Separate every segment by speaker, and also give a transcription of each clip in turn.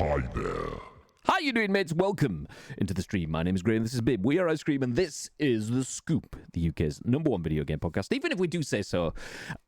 Speaker 1: Hi there.
Speaker 2: How you doing, mates? Welcome into the stream. My name is Graham, this is Bib. We are Ice Cream, and this is The Scoop, the UK's #1 video game podcast, even if we do say so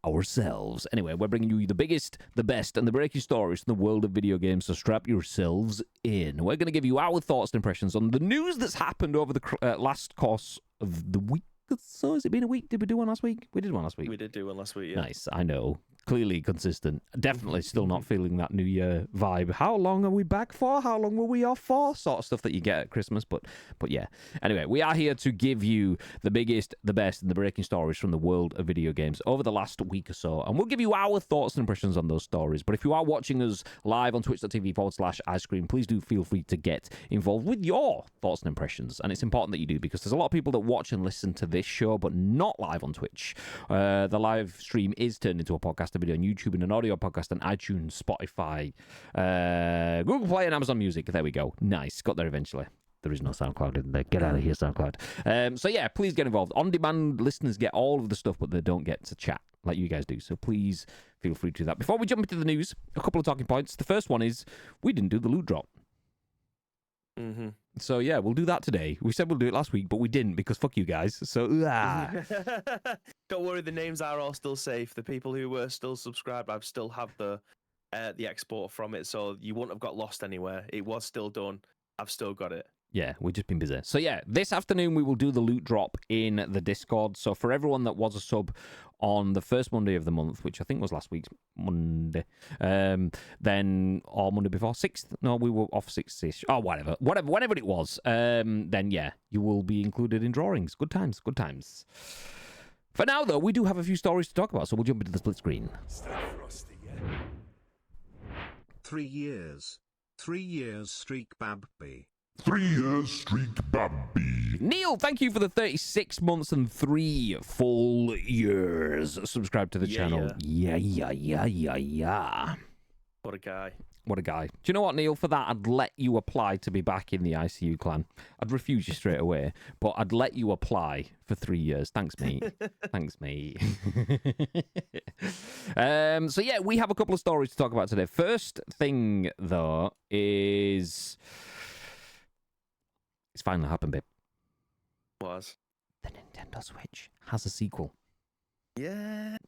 Speaker 2: ourselves. Anyway, we're bringing you the biggest, the best, and the breaking stories from the world of video games, so strap yourselves in. We're going to give you our thoughts and impressions on the news that's happened over the last course of the week. So has it been a week? Did we do one last week? We did one last week.
Speaker 3: We did do one last week, yeah.
Speaker 2: Nice, I know. Clearly consistent. Definitely still not feeling that New Year vibe. How long are we back for? How long were we off for? Sort of stuff that you get at Christmas, but yeah. Anyway, we are here to give you the biggest, the best, and the breaking stories from the world of video games over the last week or so, and we'll give you our thoughts and impressions on those stories. But if you are watching us live on twitch.tv/Ice Cream, please do feel free to get involved with your thoughts and impressions, and it's important that you do, because there's a lot of people that watch and listen to this show, but not live on Twitch. The live stream is turned into a podcast, a video on YouTube, and an audio podcast on iTunes, Spotify, Google Play, and Amazon Music. There we go. Nice. Got there eventually. There is no SoundCloud in there. Get out of here, SoundCloud. So yeah, please get involved. On-demand listeners get all of the stuff, but they don't get to chat like you guys do. So please feel free to do that. Before we jump into the news, a couple of talking points. The first one is we didn't do the loot drop.
Speaker 3: Mm-hmm.
Speaker 2: So yeah, we'll do that today. We said we'll do it last week, but we didn't, because fuck you guys. So
Speaker 3: Don't worry, the names are all still safe. The people who were still subscribed, I still have the export from it, so you wouldn't have got lost anywhere. It was still done. I've still got it.
Speaker 2: Yeah, we've just been busy. So yeah, this afternoon we will do the loot drop in the Discord. So for everyone that was a sub on the first Monday of the month, which I think was last week's Monday, then, or Monday before, 6th? No, we were off 6th-ish. Oh, whatever it was. Then yeah, you will be included in drawings. Good times, good times. For now, though, we do have a few stories to talk about, so we'll jump into the split screen.
Speaker 4: 3 years. 3 years streak Babby.
Speaker 1: 3 years streak Babby.
Speaker 2: Neil, thank you for the 36 months and 3 full years. Subscribe to the channel. Yeah.
Speaker 3: What a guy.
Speaker 2: What a guy. Do you know what, Neil? For that, I'd let you apply to be back in the ICU clan. I'd refuse you straight away, but I'd let you apply for 3 years. Thanks, mate. Thanks, mate. So, yeah, we have a couple of stories to talk about today. First thing, though, is... It's finally happened, babe.
Speaker 3: Was.
Speaker 2: The Nintendo Switch has a sequel.
Speaker 3: Yes!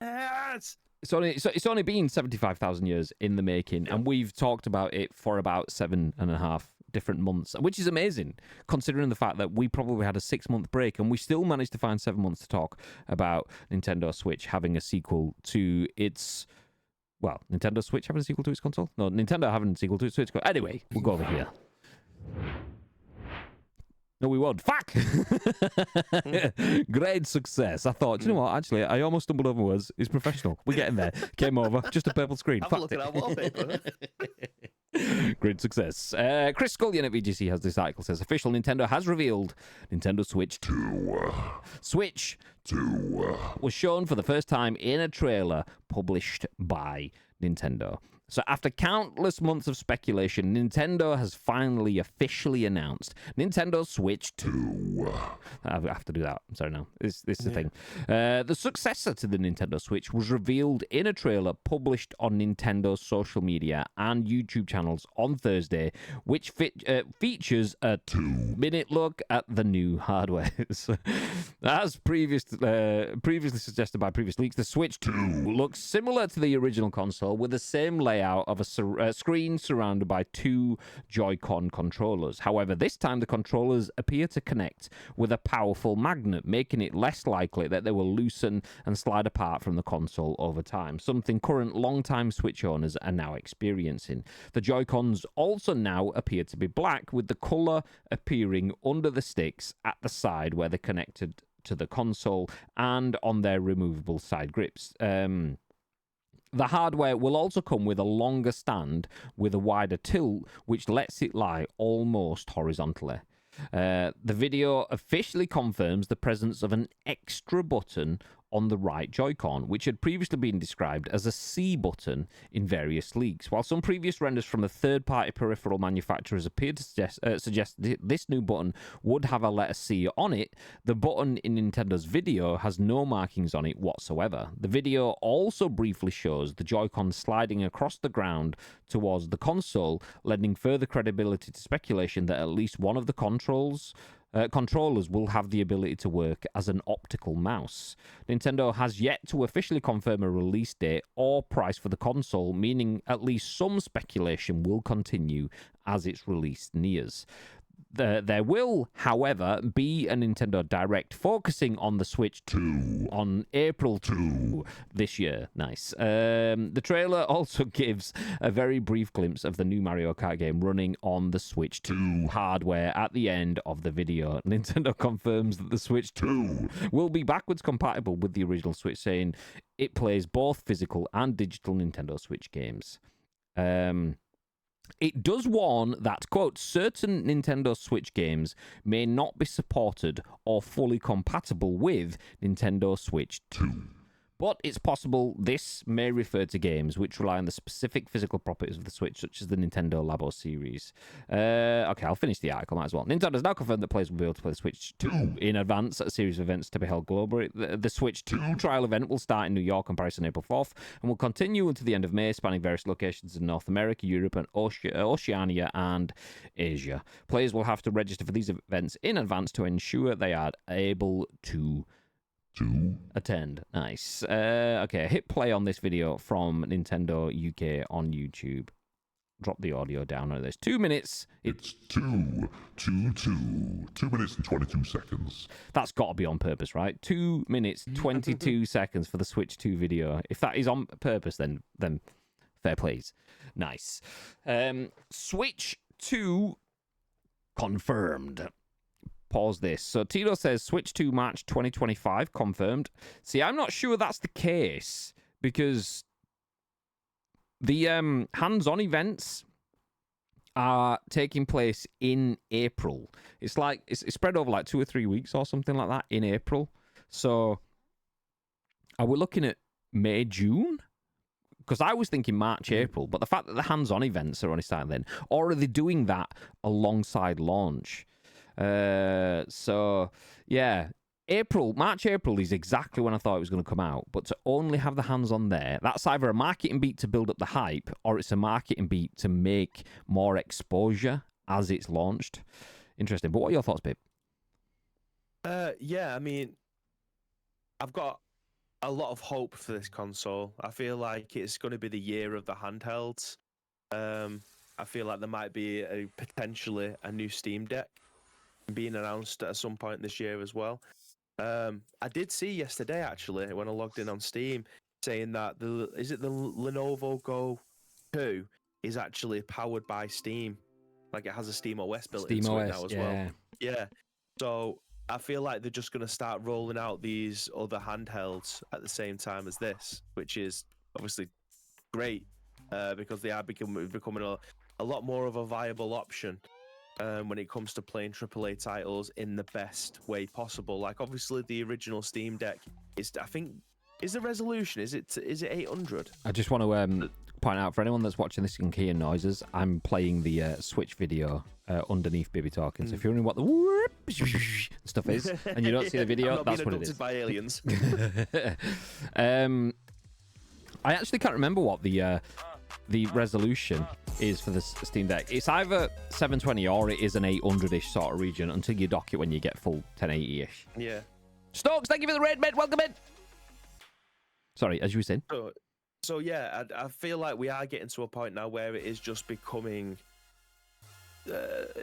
Speaker 2: It's only been 75,000 years in the making, and we've talked about it for about 7.5 different months, which is amazing, considering the fact that we probably had a 6-month break, and we still managed to find 7 months to talk about Nintendo Switch having a sequel to its... Well, Nintendo Switch having a sequel to its console? No, Nintendo having a sequel to its Switch. Anyway, we'll go over here. No, we won't. Fuck! Great success. I thought, you know what? Actually, I almost stumbled over words. It's professional. We're getting there. Came over. Just a purple screen.
Speaker 3: Have a look at our wallpaper.
Speaker 2: Great success. Chris Scullion at VGC has this article, says, official Nintendo has revealed Nintendo Switch 2. Switch 2 was shown for the first time in a trailer published by Nintendo. So after countless months of speculation, Nintendo has finally officially announced Nintendo Switch 2. I have to do that. I'm sorry now. This is the thing. The successor to the Nintendo Switch was revealed in a trailer published on Nintendo's social media and YouTube channels on Thursday, which features a 2-minute look at the new hardware. As previously suggested by previous leaks, the Switch 2 looks similar to the original console, with the same layout of a screen surrounded by 2 Joy-Con controllers. However, this time the controllers appear to connect with a powerful magnet, making it less likely that they will loosen and slide apart from the console over time, something current long-time Switch owners are now experiencing. The Joy-Cons also now appear to be black, with the colour appearing under the sticks at the side where they're connected to the console and on their removable side grips. The hardware will also come with a longer stand with a wider tilt, which lets it lie almost horizontally. The video officially confirms the presence of an extra button on the right Joy-Con, which had previously been described as a C button in various leaks. While some previous renders from the third-party peripheral manufacturers appeared to suggest this new button would have a letter C on it, the button in Nintendo's video has no markings on it whatsoever. The video also briefly shows the Joy-Con sliding across the ground towards the console, lending further credibility to speculation that at least one of the controllers will have the ability to work as an optical mouse. Nintendo has yet to officially confirm a release date or price for the console, meaning at least some speculation will continue as its release nears. There will, however, be a Nintendo Direct focusing on the Switch 2 on April 2 this year. Nice. The trailer also gives a very brief glimpse of the new Mario Kart game running on the Switch 2 hardware at the end of the video. Nintendo confirms that the Switch 2 will be backwards compatible with the original Switch, saying it plays both physical and digital Nintendo Switch games. It does warn that, quote, certain Nintendo Switch games may not be supported or fully compatible with Nintendo Switch 2. But it's possible this may refer to games which rely on the specific physical properties of the Switch, such as the Nintendo Labo series. Okay, I'll finish the article, might as well. Nintendo has now confirmed that players will be able to play the Switch 2 in advance at a series of events to be held globally. The Switch 2 trial event will start in New York on Paris on April 4th and will continue until the end of May, spanning various locations in North America, Europe, and Oceania and Asia. Players will have to register for these events in advance to ensure they are able to attend. Nice. Okay, hit play on this video from Nintendo UK on YouTube. Drop the audio down on this. 2 minutes.
Speaker 1: It's 2 minutes and 22 seconds.
Speaker 2: That's got to be on purpose, right? 2 minutes, 22 seconds for the Switch 2 video. If that is on purpose, then fair plays. Nice. Switch 2 confirmed. Pause this. So Tito says Switch 2 March 2025 confirmed. See, I'm not sure that's the case because the hands-on events are taking place in April. It's like it's spread over like 2 or 3 weeks or something like that in April. So are we looking at May, June? Because I was thinking March, April, but the fact that the hands-on events are only starting then, or are they doing that alongside launch? So yeah, March, April is exactly when I thought it was going to come out, but to only have the hands on there, that's either a marketing beat to build up the hype or it's a marketing beat to make more exposure as it's launched. Interesting. But what are your thoughts, babe?
Speaker 3: Yeah, I mean, I've got a lot of hope for this console. I feel like it's going to be the year of the handhelds. I feel like there might be potentially a new Steam Deck being announced at some point this year as well. I did see yesterday, actually, when I logged in on Steam, saying that the Lenovo Go 2 is actually powered by Steam. Like, it has a Steam OS built into it now as well. Yeah. So I feel like they're just going to start rolling out these other handhelds at the same time as this, which is obviously great because they are becoming a lot more of a viable option when it comes to playing AAA titles in the best way possible. Like, obviously, the original Steam Deck is, I think, is the resolution, is it 800? I
Speaker 2: just want to point out for anyone that's watching this and hearing noises, I'm playing the Switch video underneath Baby Talking. So if you're wondering what the whoop stuff is and you don't see the video, that's what it is.
Speaker 3: By aliens.
Speaker 2: I actually can't remember what the resolution is for the Steam Deck. It's either 720 or it is an 800-ish sort of region until you dock it when you get full 1080-ish.
Speaker 3: Yeah.
Speaker 2: Stokes, thank you for the raid, mate. Welcome in. Sorry, as you were saying.
Speaker 3: So yeah, I feel like we are getting to a point now where it is just becoming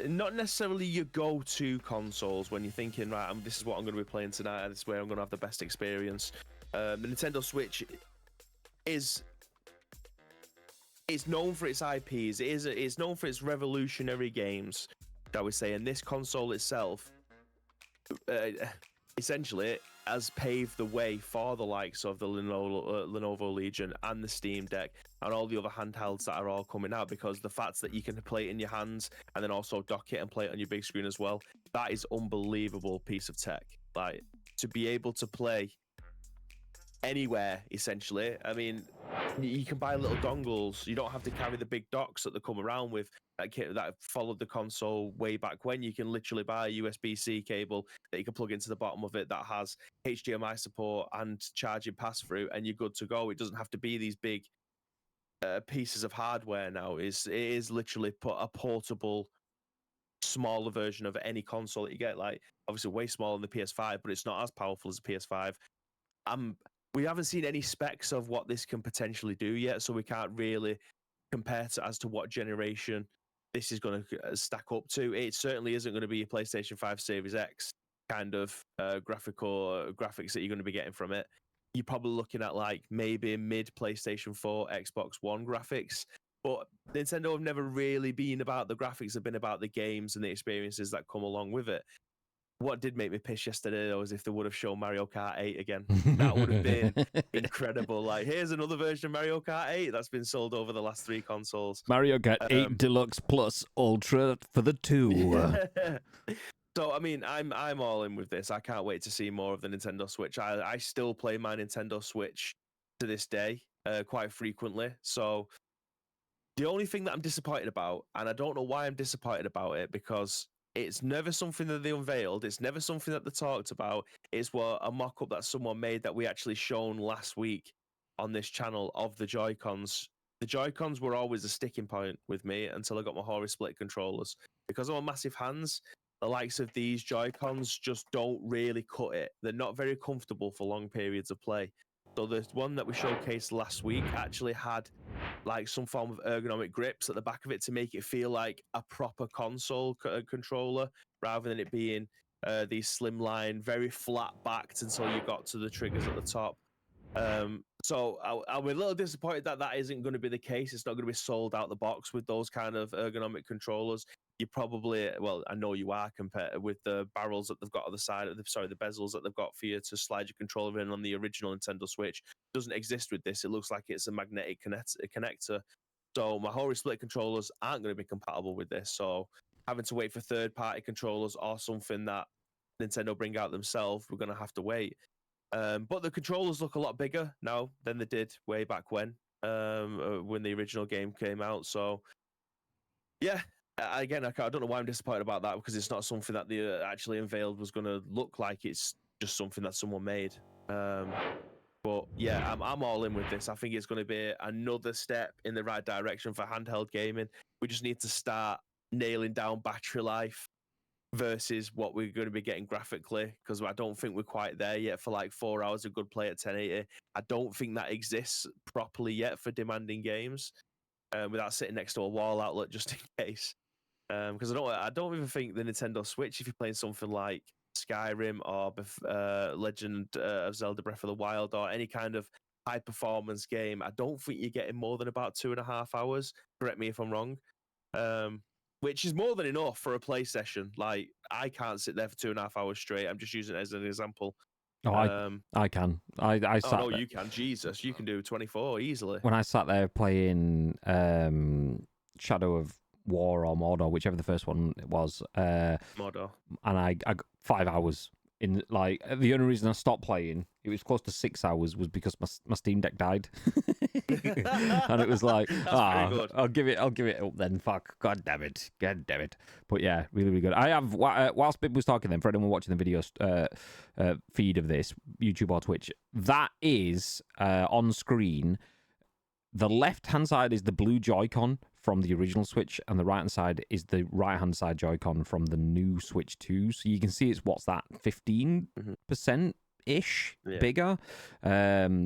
Speaker 3: not necessarily your go-to consoles when you're thinking, right, this is what I'm going to be playing tonight, and this is where I'm going to have the best experience. The Nintendo Switch is... It's known for its IPs. It's known for its revolutionary games, shall we say. And this console itself, essentially, has paved the way for the likes of the Lenovo Legion and the Steam Deck and all the other handhelds that are all coming out, because the fact that you can play it in your hands and then also dock it and play it on your big screen as well, that is unbelievable piece of tech. Like, to be able to play anywhere essentially. I mean, you can buy little dongles. You don't have to carry the big docks that they come around with that followed the console way back when. You can literally buy a USB-C cable that you can plug into the bottom of it that has HDMI support and charging pass-through, and you're good to go. It doesn't have to be these big pieces of hardware now. It is literally a portable, smaller version of any console that you get. Like, obviously way smaller than the PS5, but it's not as powerful as the PS5. We haven't seen any specs of what this can potentially do yet, so we can't really compare to as to what generation this is going to stack up to. It certainly isn't going to be a PlayStation 5 Series X kind of graphics that you're going to be getting from it. You're probably looking at like maybe mid PlayStation 4, Xbox One graphics. But Nintendo have never really been about the graphics, they've been about the games and the experiences that come along with it. What did make me piss yesterday, though, is if they would have shown Mario Kart 8 again. That would have been incredible. Like, here's another version of Mario Kart 8 that's been sold over the last 3 consoles.
Speaker 2: Mario Kart 8 Deluxe Plus Ultra for the 2.
Speaker 3: So, I mean, I'm all in with this. I can't wait to see more of the Nintendo Switch. I still play my Nintendo Switch to this day quite frequently. So, the only thing that I'm disappointed about, and I don't know why I'm disappointed about it, because it's never something that they unveiled. It's never something that they talked about. It's what a mock-up that someone made that we actually shown last week on this channel of the Joy-Cons. The Joy-Cons were always a sticking point with me until I got my Hori split controllers. Because of my massive hands, the likes of these Joy-Cons just don't really cut it. They're not very comfortable for long periods of play. So the one that we showcased last week actually had like some form of ergonomic grips at the back of it to make it feel like a proper console controller rather than it being these slimline, very flat backed until you got to the triggers at the top. So I'm a little disappointed that that isn't going to be the case. It's not going to be sold out the box with those kind of ergonomic controllers. You probably, well, I know you are compared with the barrels that they've got on the side of the, the bezels that they've got for you to slide your controller in on the original Nintendo Switch. Doesn't exist with this. It looks like it's a magnetic connector. So my Hori split controllers aren't going to be compatible with this. So having to wait for third-party controllers or something that Nintendo bring out themselves, we're going to have to wait. But the controllers look a lot bigger now than they did way back when the original game came out. So, yeah, again, I don't know why I'm disappointed about that, because it's not something that they actually unveiled was going to look like. It's just something that someone made. But yeah, I'm all in with this. I think it's going to be another step in the right direction for handheld gaming. We just need to start nailing down battery life versus what we're going to be getting graphically, because I don't think we're quite there yet for like 4 hours of good play at 1080. I don't think that exists properly yet for demanding games without sitting next to a wall outlet just in case. Because I don't even think the Nintendo Switch, if you're playing something like Skyrim or Legend of Zelda Breath of the Wild or any kind of high performance game, I don't think you're getting more than about 2.5 hours. Correct me if I'm wrong. Which is more than enough for a play session. Like, I can't sit there for 2.5 hours straight. I'm just using it as an example.
Speaker 2: Oh, I can. I sat
Speaker 3: oh no,
Speaker 2: there.
Speaker 3: you can. Jesus, you can do 24 easily.
Speaker 2: When I sat there playing Shadow of War or Mordor, whichever the first one was,
Speaker 3: Mordor.
Speaker 2: and I got 5 hours in. Like, the only reason I stopped playing, it was close to 6 hours, was because my Steam Deck died. And it was like, I'll give it up then. Fuck, god damn it. But yeah, really, really good. I have, whilst Bib was talking then, for anyone watching the video feed of this, YouTube or Twitch, that is on screen. The left-hand side is the blue Joy-Con from the original Switch, and the right-hand side is the right-hand side Joy-Con from the new Switch 2. So you can see it's, what's that, 15%-ish bigger.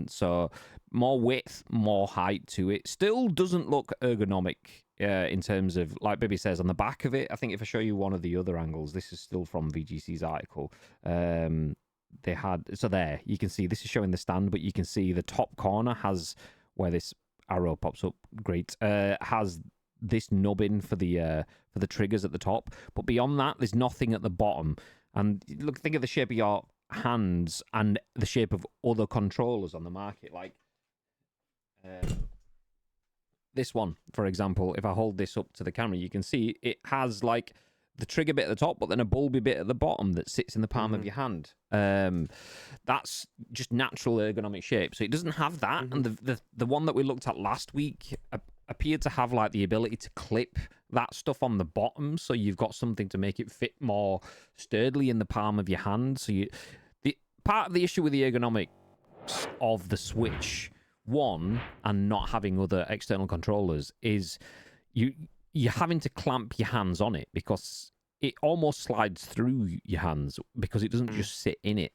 Speaker 2: So more width, more height to it. Still doesn't look ergonomic in terms of, like Bibby says, on the back of it. I think if I show you one of the other angles, this is still from VGC's article. They had, so there, you can see, this is showing the stand, but you can see the top corner has, where this arrow pops up, great, has this nubbin for the triggers at the top, but beyond that there's nothing at the bottom. And look, think of the shape of your hands and the shape of other controllers on the market, like this one, for example. If I hold this up to the camera, you can see it has like the trigger bit at the top, but then a bulby bit at the bottom that sits in the palm of your hand. That's just natural ergonomic shape. So it doesn't have that. And the one that we looked at last week appeared to have like the ability to clip that stuff on the bottom, so you've got something to make it fit more sturdily in the palm of your hand. So the part of the issue with the ergonomics of the Switch One and not having other external controllers is you're having to clamp your hands on it because it almost slides through your hands because it doesn't just sit in it.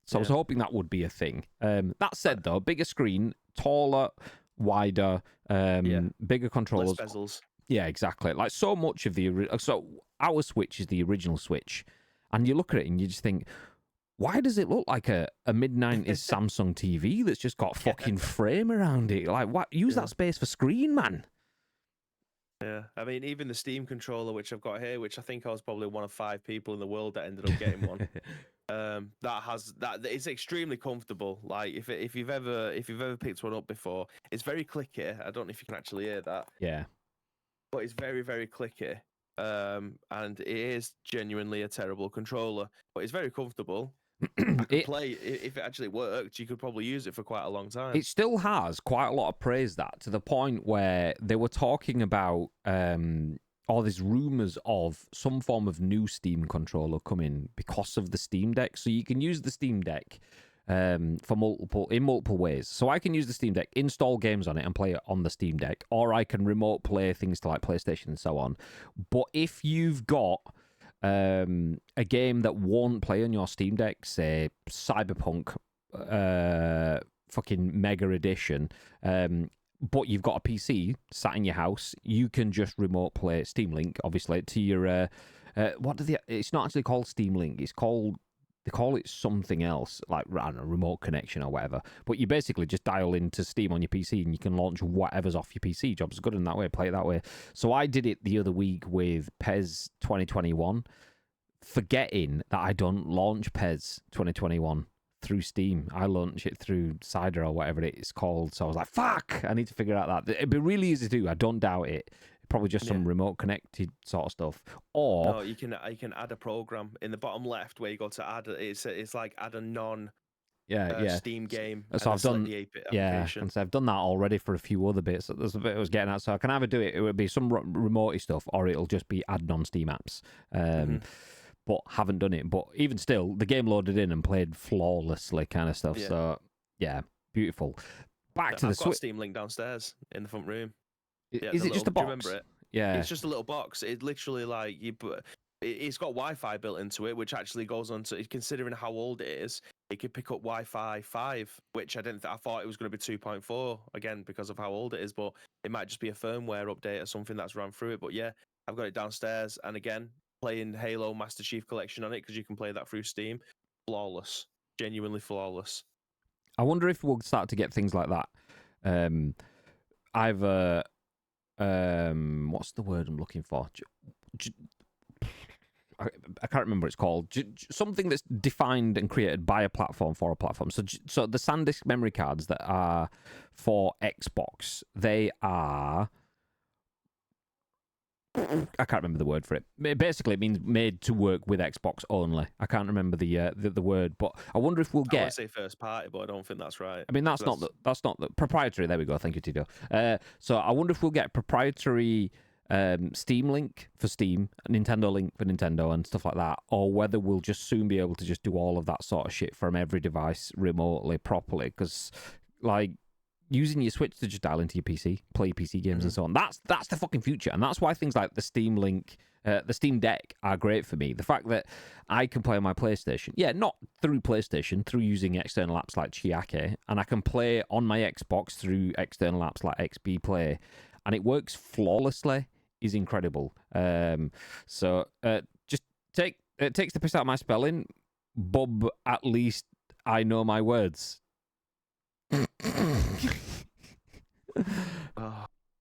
Speaker 2: So I was hoping that would be a thing. That said, though, bigger screen, taller, wider, bigger controllers.
Speaker 3: Less bezels.
Speaker 2: Yeah, exactly. Like so much of so our Switch is the original Switch, and you look at it and you just think, why does it look like a mid-90s Samsung TV that's just got a fucking frame around it? Like, what? Use that space for screen, man.
Speaker 3: Yeah, I mean, even the Steam controller, which I've got here, which I think I was probably one of 5 people in the world that ended up getting one. That it's extremely comfortable. Like if you've ever picked one up before, it's very clicky. I don't know if you can actually hear that.
Speaker 2: Yeah,
Speaker 3: but it's very, very clicky. And it is genuinely a terrible controller, but it's very comfortable. I could play if it actually worked. You could probably use it for quite a long time.
Speaker 2: It still has quite a lot of praise, that to the point where they were talking about all these rumors of some form of new Steam controller coming because of the Steam Deck. So you can use the Steam Deck for multiple ways. So I can use the Steam Deck, install games on it, and play it on the Steam Deck, or I can remote play things to like PlayStation and so on. But if you've got a game that won't play on your Steam Deck, say Cyberpunk fucking Mega Edition, but you've got a PC sat in your house, you can just remote play Steam Link, obviously, to your it's not actually called Steam Link, it's called, they call it something else, like, I don't know, remote connection or whatever. But you basically just dial into Steam on your PC and you can launch whatever's off your PC. Job's good in that way, play it that way. So I did it the other week with PES 2021, forgetting that I don't launch PES 2021 through Steam. I launch it through Cider or whatever it's called. So I was like, fuck, I need to figure out that. It'd be really easy to do. I don't doubt it. Probably just some remote connected sort of stuff. Or
Speaker 3: no, you can add a program in the bottom left where you go to add. It's like add a non Steam game.
Speaker 2: So I've done
Speaker 3: the
Speaker 2: and so I've done that already for a few other bits. There's a bit I was getting at. So I can either do it. It would be some remote stuff, or it'll just be add non-Steam apps. But haven't done it. But even still, the game loaded in and played flawlessly, kind of stuff. Yeah. So yeah, beautiful. Back to the Switch.
Speaker 3: Steam Link downstairs in the front room.
Speaker 2: Is it just a box?
Speaker 3: Do you remember it?
Speaker 2: Yeah,
Speaker 3: it's just a little box. It literally like it's got Wi-Fi built into it, which actually goes on to, considering how old it is, it could pick up Wi-Fi 5, which I thought it was going to be 2.4 again because of how old it is, but it might just be a firmware update or something that's run through it. But yeah, I've got it downstairs, and again, playing Halo Master Chief Collection on it because you can play that through Steam. Flawless, genuinely flawless.
Speaker 2: I wonder if we'll start to get things like that. Either what's the word I'm looking for? I can't remember what it's called. Something that's defined and created by a platform for a platform. So the SanDisk memory cards that are for Xbox, they are, I can't remember the word for it. Basically, it means made to work with Xbox only. I can't remember the word, but I wonder if we'll get.
Speaker 3: I want to say first party, but I don't think that's right.
Speaker 2: I mean, that's not the proprietary. There we go. Thank you, Tito. So I wonder if we'll get proprietary Steam Link for Steam, Nintendo Link for Nintendo, and stuff like that, or whether we'll just soon be able to just do all of that sort of shit from every device remotely, properly, because like using your Switch to just dial into your PC, play PC games and so on, that's the fucking future. And that's why things like the Steam Link, the Steam Deck are great for me. The fact that I can play on my PlayStation, not through PlayStation, through using external apps like Chiake, and I can play on my Xbox through external apps like XB Play, and it works flawlessly, is incredible. So just it takes the piss out of my spelling, Bub, at least I know my words.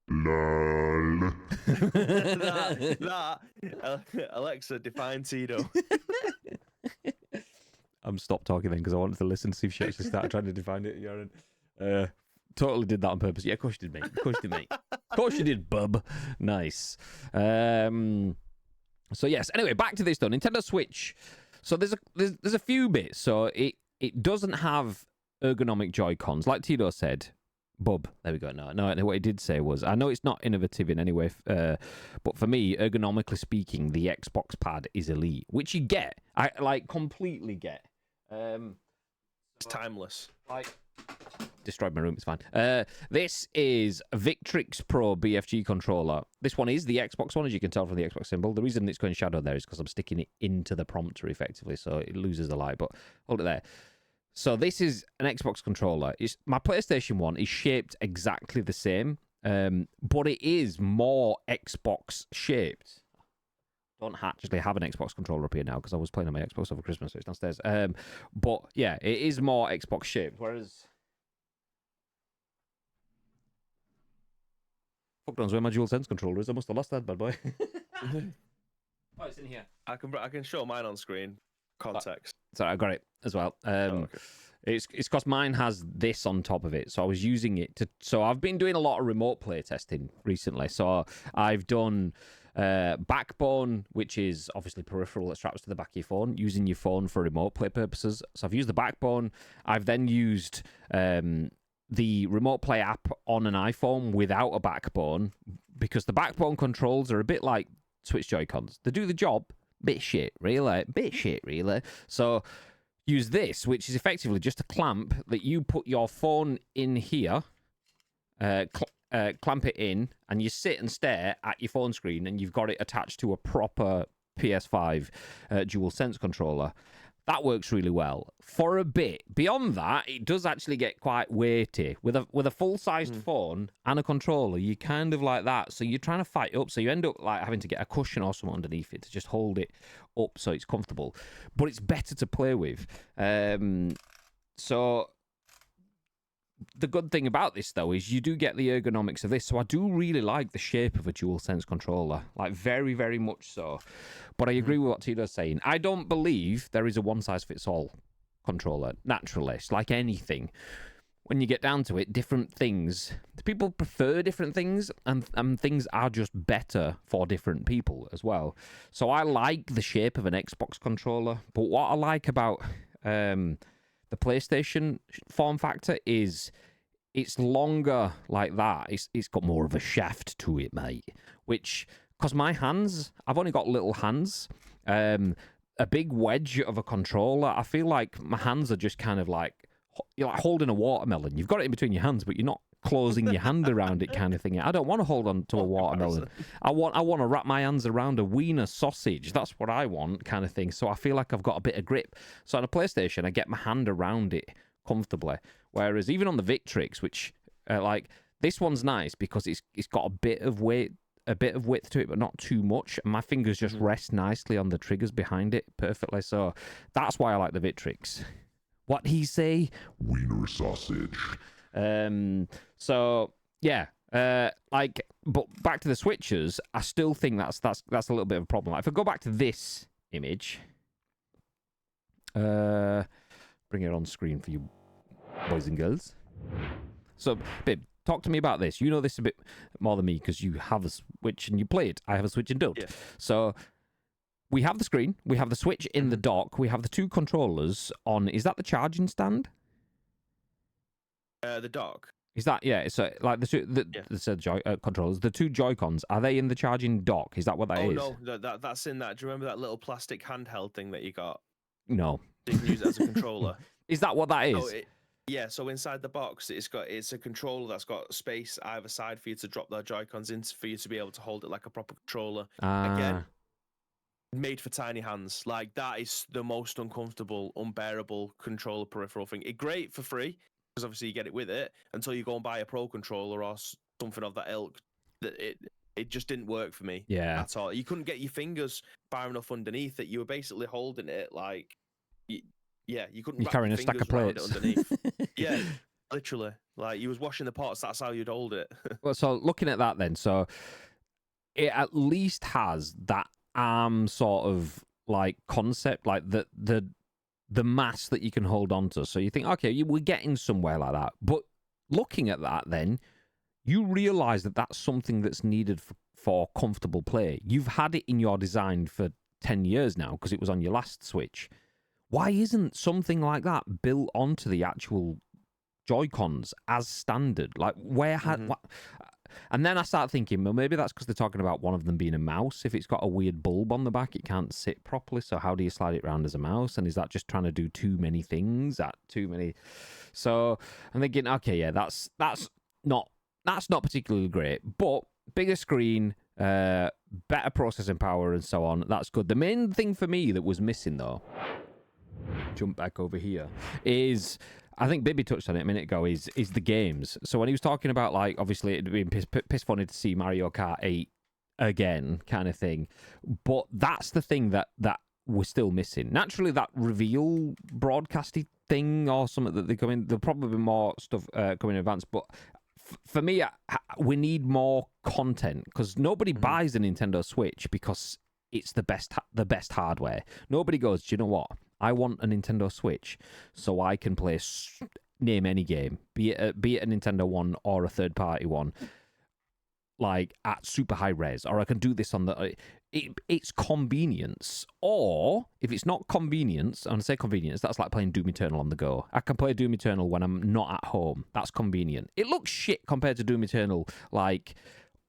Speaker 1: Lol.
Speaker 3: Alexa, define Tito.
Speaker 2: I'm stopped talking then because I wanted to listen to see if she actually started trying to define it. Yaron. Totally did that on purpose. Yeah, of course you did, mate. Of course you did, mate. Of course you did, bub. Nice. So yes. Anyway, back to this though. Nintendo Switch. So there's a few bits. So it doesn't have ergonomic Joy-Cons, like Tito said. Bub, there we go. No. What he did say was, I know it's not innovative in any way, but for me, ergonomically speaking, the Xbox pad is elite, which you get. I like completely get.
Speaker 3: It's timeless.
Speaker 2: Like, destroyed my room. It's fine. This is a Victrix Pro BFG controller. This one is the Xbox one, as you can tell from the Xbox symbol. The reason it's going shadow there is because I'm sticking it into the prompter effectively, so it loses the light. But hold it there. So this is an Xbox controller. My PlayStation one is shaped exactly the same, but it is more Xbox shaped. Don't actually have an Xbox controller up here now because I was playing on my Xbox over Christmas, so it's downstairs. But yeah, it is more Xbox shaped, whereas... Fuck knows where my DualSense controller is. I must have lost that bad boy. Oh, it's in here.
Speaker 3: I can show mine on screen. Context.
Speaker 2: Sorry, I got it as well.
Speaker 3: Okay.
Speaker 2: It's because mine has this on top of it, so I was using it to. So I've been doing a lot of remote play testing recently. So I've done Backbone, which is obviously peripheral that straps to the back of your phone, using your phone for remote play purposes. So I've used the Backbone. I've then used the remote play app on an iPhone without a Backbone, because the Backbone controls are a bit like Switch Joy-Cons. They do the job. Bit shit, really. So use this, which is effectively just a clamp that you put your phone in here, clamp it in, and you sit and stare at your phone screen, and you've got it attached to a proper PS5 DualSense controller. That works really well for a bit. Beyond that, it does actually get quite weighty. With a full-sized phone and a controller, you kind of like that. So you're trying to fight up. So you end up like having to get a cushion or something underneath it to just hold it up so it's comfortable. But it's better to play with. So the good thing about this, though, is you do get the ergonomics of this. So I do really like the shape of a DualSense controller. Like, very, very much so. But I agree with what Tito's saying. I don't believe there is a one-size-fits-all controller, naturally. It's like anything. When you get down to it, different things... People prefer different things, and things are just better for different people as well. So I like the shape of an Xbox controller. But what I like about the PlayStation form factor is it's longer like that. It's got more of a shaft to it, mate. Which... Because my hands, I've only got little hands. A big wedge of a controller, I feel like my hands are just kind of like, you're like holding a watermelon. You've got it in between your hands, but you're not closing your hand around it kind of thing. I don't want to hold on to a watermelon. I want to wrap my hands around a wiener sausage. That's what I want kind of thing. So I feel like I've got a bit of grip. So on a PlayStation, I get my hand around it comfortably. Whereas even on the Victrix, which like this one's nice because it's got a bit of weight, a bit of width to it, but not too much. My fingers just rest nicely on the triggers behind it perfectly. So that's why I like the Victrix. What he say?
Speaker 1: Wiener sausage.
Speaker 2: So yeah, like, but back to the Switches, I still think that's a little bit of a problem. Like, if I go back to this image, bring it on screen for you boys and girls. So, babe, talk to me about this. You know this a bit more than me because you have a Switch and you play it. I have a Switch and don't. Yeah. So we have the screen. We have the Switch in the dock. We have the two controllers on. Is that the charging stand?
Speaker 3: The dock.
Speaker 2: Is that, yeah? So like the controllers, the two Joy-Cons, are they in the charging dock? Is that what that is?
Speaker 3: Oh no, that's in that. Do you remember that little plastic handheld thing that you got?
Speaker 2: No.
Speaker 3: You can use it as a controller.
Speaker 2: Is that what that is?
Speaker 3: Oh, yeah, so inside the box, it's a controller that's got space either side for you to drop the Joy-Cons in for you to be able to hold it like a proper controller. Again, made for tiny hands. Like, that is the most uncomfortable, unbearable controller peripheral thing. It's great for free, because obviously you get it with it, until you go and buy a pro controller or something of that ilk. It just didn't work for me at all. You couldn't get your fingers far enough underneath it. You were basically holding it like... Yeah, you couldn't.
Speaker 2: You're carrying a stack of plates
Speaker 3: underneath. Yeah, literally. Like, you was washing the pots. That's how you'd hold it.
Speaker 2: Well, so looking at that, then, so it at least has that arm sort of like concept, like the mass that you can hold on to. So you think, okay, we're getting somewhere like that. But looking at that, then you realise that that's something that's needed for comfortable play. You've had it in your design for 10 years now because it was on your last Switch. Why isn't something like that built onto the actual Joy-Cons as standard? Like, where had... And then I start thinking, well, maybe that's because they're talking about one of them being a mouse. If it's got a weird bulb on the back, it can't sit properly. So how do you slide it around as a mouse? And is that just trying to do too many things at too many? So I'm thinking, okay, yeah, that's not particularly great, but bigger screen, better processing power, and so on. That's good. The main thing for me that was missing, though, jump back over here, is, I think Bibby touched on it a minute ago, is the games. So when he was talking about, like, obviously it'd been piss funny to see Mario Kart 8 again, kind of thing, but that's the thing that we're still missing. Naturally, that reveal broadcasty thing or something that they come in, there'll probably be more stuff coming in advance, but for me, we need more content, because nobody buys a Nintendo Switch because it's the best hardware. Nobody goes, do you know what? I want a Nintendo Switch so I can play name any game, be it a Nintendo one or a third-party one, like at super high res, or I can do this on the... It's convenience. Or, if it's not convenience, and I say convenience, that's like playing Doom Eternal on the go. I can play Doom Eternal when I'm not at home. That's convenient. It looks shit compared to Doom Eternal, like...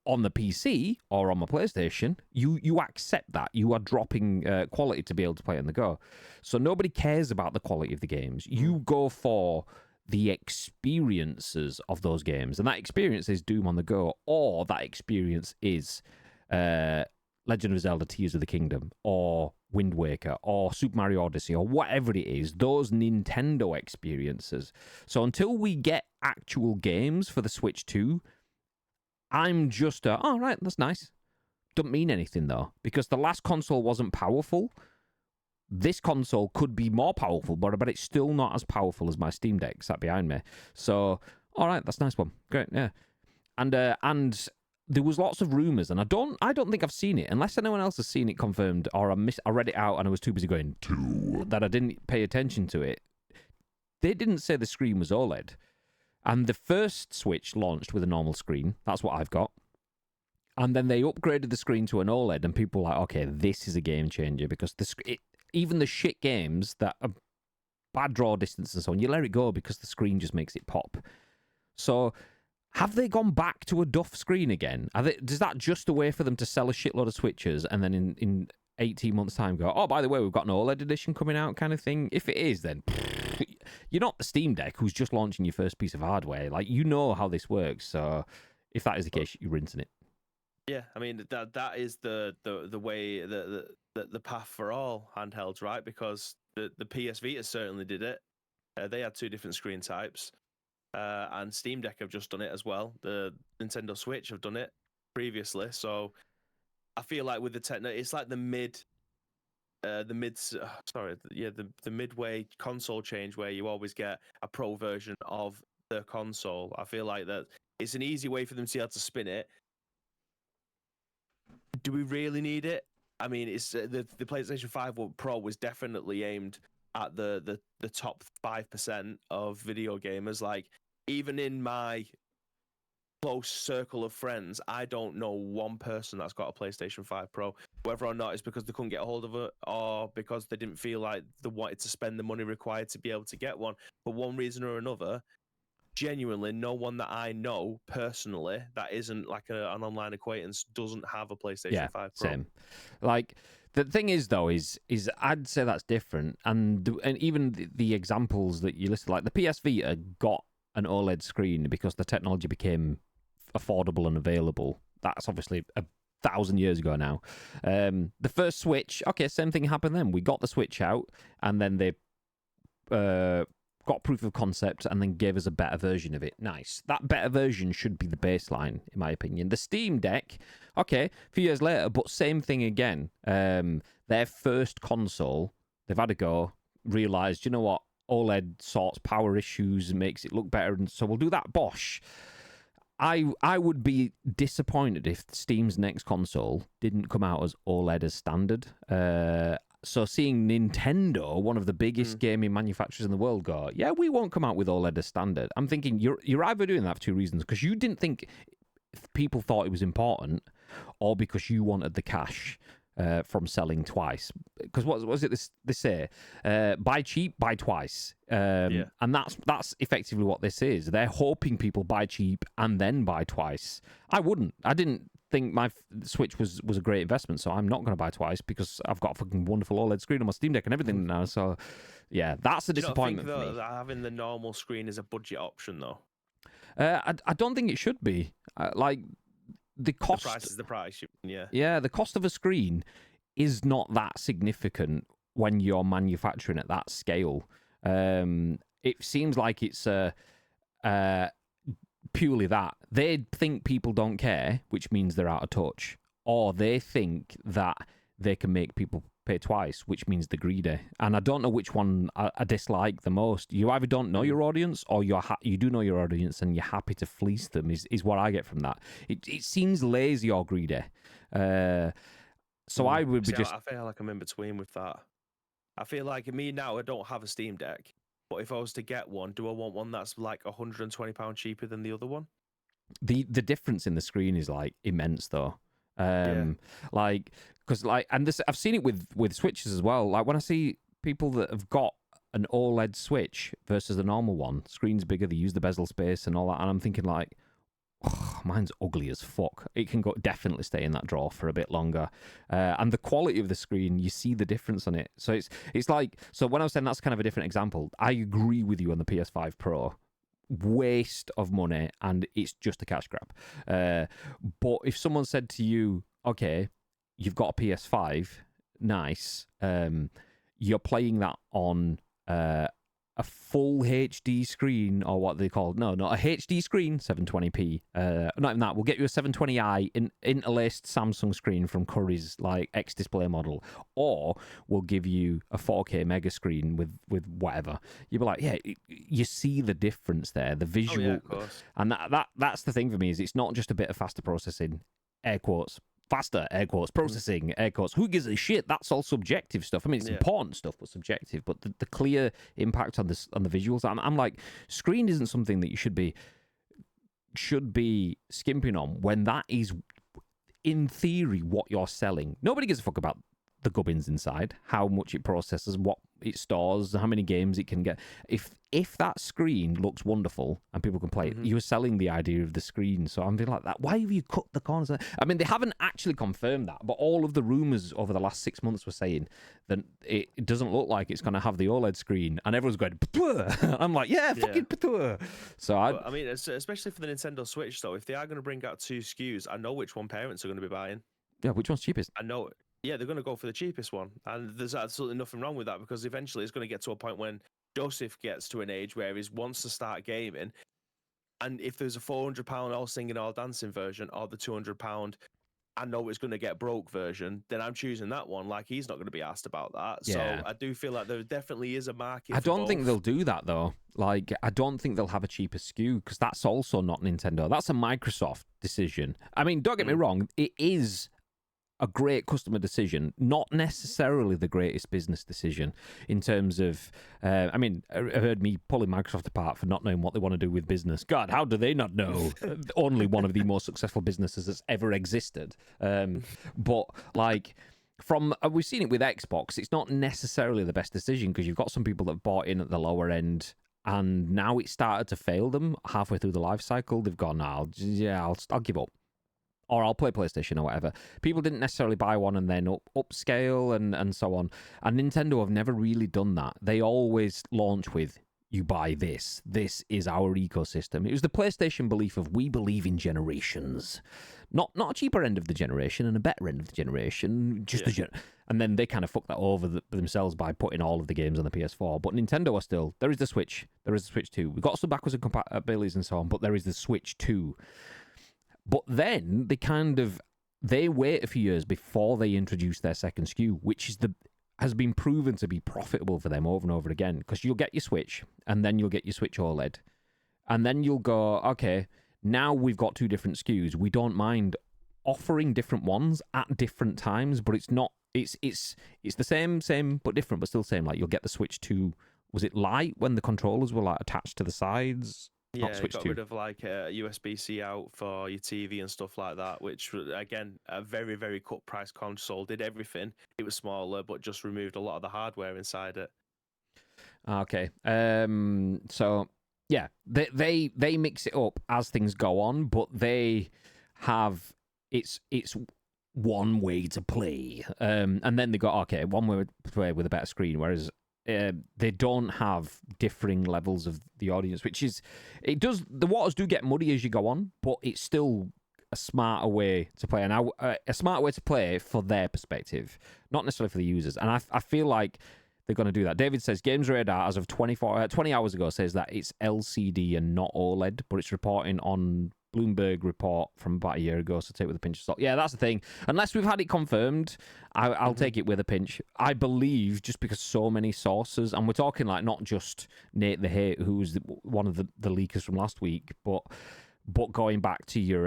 Speaker 2: on the PC or on my PlayStation, you accept that. You are dropping quality to be able to play on the go. So nobody cares about the quality of the games. You go for the experiences of those games. And that experience is Doom on the go, or that experience is Legend of Zelda Tears of the Kingdom, or Wind Waker, or Super Mario Odyssey, or whatever it is, those Nintendo experiences. So until we get actual games for the Switch 2, I'm just oh, right, that's nice. Doesn't mean anything, though, because the last console wasn't powerful. This console could be more powerful, but it's still not as powerful as my Steam Deck sat behind me. So, all right, that's a nice one. Great, yeah. And there was lots of rumours, and I don't think I've seen it, unless anyone else has seen it confirmed, or I read it out and I was too busy going, that I didn't pay attention to it. They didn't say the screen was OLED. And the first Switch launched with a normal screen. That's what I've got. And then they upgraded the screen to an OLED, and people were like, okay, this is a game changer, because even the shit games that are bad draw distance and so on, you let it go because the screen just makes it pop. So have they gone back to a duff screen again? Is that just a way for them to sell a shitload of Switches and then in 18 months' time go, oh, by the way, we've got an OLED edition coming out kind of thing? If it is, then... You're not the Steam Deck who's just launching your first piece of hardware. Like, you know how this works. So if that is the case, you're rinsing it.
Speaker 3: Yeah, I mean that is the way the path for all handhelds, right? Because the PS Vita certainly did it. They had two different screen types, and Steam Deck have just done it as well. The Nintendo Switch have done it previously. So I feel like with the it's like the midway console change where you always get a pro version of the console. I feel like that it's an easy way for them to be able to spin it. Do we really need it? I mean, it's the PlayStation 5 Pro was definitely aimed at the top 5% of video gamers. Like, even in my close circle of friends, I don't know one person that's got a PlayStation 5 Pro. Whether or not it's because they couldn't get a hold of it, or because they didn't feel like they wanted to spend the money required to be able to get one, for one reason or another. Genuinely, no one that I know personally that isn't like an online acquaintance doesn't have a PlayStation 5 Pro.
Speaker 2: Same. Like, the thing is, though, is I'd say that's different. And even the examples that you listed, like the PS Vita got an OLED screen because the technology became affordable and available. That's obviously 1,000 years ago now. The first Switch, okay, same thing happened then. We got the Switch out, and then they got proof of concept and then gave us a better version of it. Nice. That better version should be the baseline, in my opinion. The Steam Deck, okay, a few years later, but same thing again. Their first console, they've had a go, realised, you know what, OLED sorts power issues and makes it look better, and so we'll do that. Bosh. I would be disappointed if Steam's next console didn't come out as OLED as standard. So seeing Nintendo, one of the biggest gaming manufacturers in the world, go, yeah, we won't come out with OLED as standard. I'm thinking you're either doing that for two reasons, because you didn't think people thought it was important, or because you wanted the cash from selling twice. Because what was it they say? Buy cheap, buy twice. And that's effectively what this is. They're hoping people buy cheap and then buy twice. I wouldn't. I didn't think my Switch was a great investment, so I'm not going to buy twice because I've got a fucking wonderful OLED screen on my Steam Deck and everything now. So, yeah, that's a disappointment
Speaker 3: Do you not
Speaker 2: for
Speaker 3: think,
Speaker 2: me.
Speaker 3: that having the normal screen is a budget option, though?
Speaker 2: I don't think it should be. Like, the cost...
Speaker 3: The price is the price, yeah.
Speaker 2: Yeah, the cost of a screen is not that significant when you're manufacturing at that scale. It seems like it's purely that. They think people don't care, which means they're out of touch. Or they think that they can make people pay twice, which means they're greedy. And I don't know which one I dislike the most. You either don't know your audience, or you do know your audience and you're happy to fleece them, is what I get from that. It seems lazy or greedy. So I would be
Speaker 3: I feel like I'm in between with that. I feel like me now, I don't have a Steam Deck. But if I was to get one, do I want one that's like £120 cheaper than the other one?
Speaker 2: The difference in the screen is like immense though. Like, because like, and this I've seen it with Switches as well. Like when I see people that have got an OLED Switch versus the normal one, screen's bigger, they use the bezel space and all that, and I'm thinking like, oh, mine's ugly as fuck. It can definitely stay in that drawer for a bit longer. And the quality of the screen, you see the difference on it. So it's like, so when I was saying that's kind of a different example, I agree with you on the PS5 Pro. Waste of money, and it's just a cash grab. But if someone said to you, okay, you've got a PS5, nice, you're playing that on a full HD screen, or what they call, no, not a HD screen, 720p. Not even that. We'll get you a 720i interlaced Samsung screen from Curry's like X display model, or we'll give you a 4K mega screen with whatever. You'll be like, yeah, you see the difference there, the visual,
Speaker 3: yeah, of course.
Speaker 2: And that's the thing for me, is it's not just a bit of faster processing, air quotes. Faster, air quotes, processing, air quotes. Who gives a shit? That's all subjective stuff. I mean, it's important stuff, but subjective. But the clear impact on the visuals, I'm like, screen isn't something that you should be skimping on when that is, in theory, what you're selling. Nobody gives a fuck about the gubbins inside, how much it processes, what it stores, how many games it can get. If that screen looks wonderful and people can play it, you're selling the idea of the screen. So I'm feeling like that. Why have you cut the corners? I mean, they haven't actually confirmed that, but all of the rumors over the last 6 months were saying that it doesn't look like it's going to have the OLED screen, and everyone's going, Patuah! I'm like, yeah, fucking Patuah. So
Speaker 3: I mean, especially for the Nintendo Switch, though, if they are going to bring out 2 SKUs, I know which one parents are going to be buying.
Speaker 2: Yeah, which one's cheapest?
Speaker 3: I know. Yeah, they're going to go for the cheapest one. And there's absolutely nothing wrong with that, because eventually it's going to get to a point when Joseph gets to an age where he wants to start gaming. And if there's a £400 all singing, all dancing version, or the £200, I know it's going to get broke version, then I'm choosing that one. Like, he's not going to be asked about that.
Speaker 2: Yeah.
Speaker 3: So I do feel like there definitely is a market.
Speaker 2: I don't
Speaker 3: both.
Speaker 2: think they'll do that, though. Like, I don't think they'll have a cheaper SKU, because that's also not Nintendo. That's a Microsoft decision. I mean, don't get me wrong, it is a great customer decision, not necessarily the greatest business decision in terms of, I mean, I've heard me pulling Microsoft apart for not knowing what they want to do with business. God, how do they not know? Only one of the most successful businesses that's ever existed. But like, we've seen it with Xbox, it's not necessarily the best decision, because you've got some people that have bought in at the lower end, and now it started to fail them halfway through the life cycle. They've gone, I'll give up. Or I'll play PlayStation or whatever. People didn't necessarily buy one and then upscale and so on. And Nintendo have never really done that. They always launch with, you buy this. This is our ecosystem. It was the PlayStation belief of, we believe in generations. Not a cheaper end of the generation and a better end of the generation. And then they kind of fucked that over themselves by putting all of the games on the PS4. But Nintendo are still, there is the Switch. There is the Switch 2. We've got some backwards and compatibilities and so on, but there is the Switch 2. But then they wait a few years before they introduce their second SKU, which has been proven to be profitable for them over and over again. Because you'll get your Switch, and then you'll get your Switch OLED, and then you'll go, okay, now we've got 2 different SKUs. We don't mind offering different ones at different times, but it's not. It's the same but different, but still same. Like, you'll get the Switch 2. Was it Lite when the controllers were like attached to the sides?
Speaker 3: Yeah,
Speaker 2: not
Speaker 3: it
Speaker 2: Switch
Speaker 3: got
Speaker 2: 2.
Speaker 3: rid of like a USB-C out for your TV and stuff like that, which again, a very, very cut price console. Did everything. It was smaller, but just removed a lot of the hardware inside it.
Speaker 2: Okay. So yeah, they mix it up as things go on, but they have it's one way to play. And then they got one way to play with a better screen, whereas they don't have differing levels of the audience, which is the waters do get muddy as you go on, but it's still a smarter way to play, and a smarter way to play for their perspective, not necessarily for the users. And I feel like they're going to do that. David says Games Radar, as of 20 hours ago, says that it's LCD and not OLED, but it's reporting on Bloomberg report from about a year ago, so take it with a pinch of salt. Yeah, that's the thing. Unless we've had it confirmed, I'll take it with a pinch. I believe, just because so many sources, and we're talking like not just Nate the Hate, who was one of the leakers from last week, but going back to your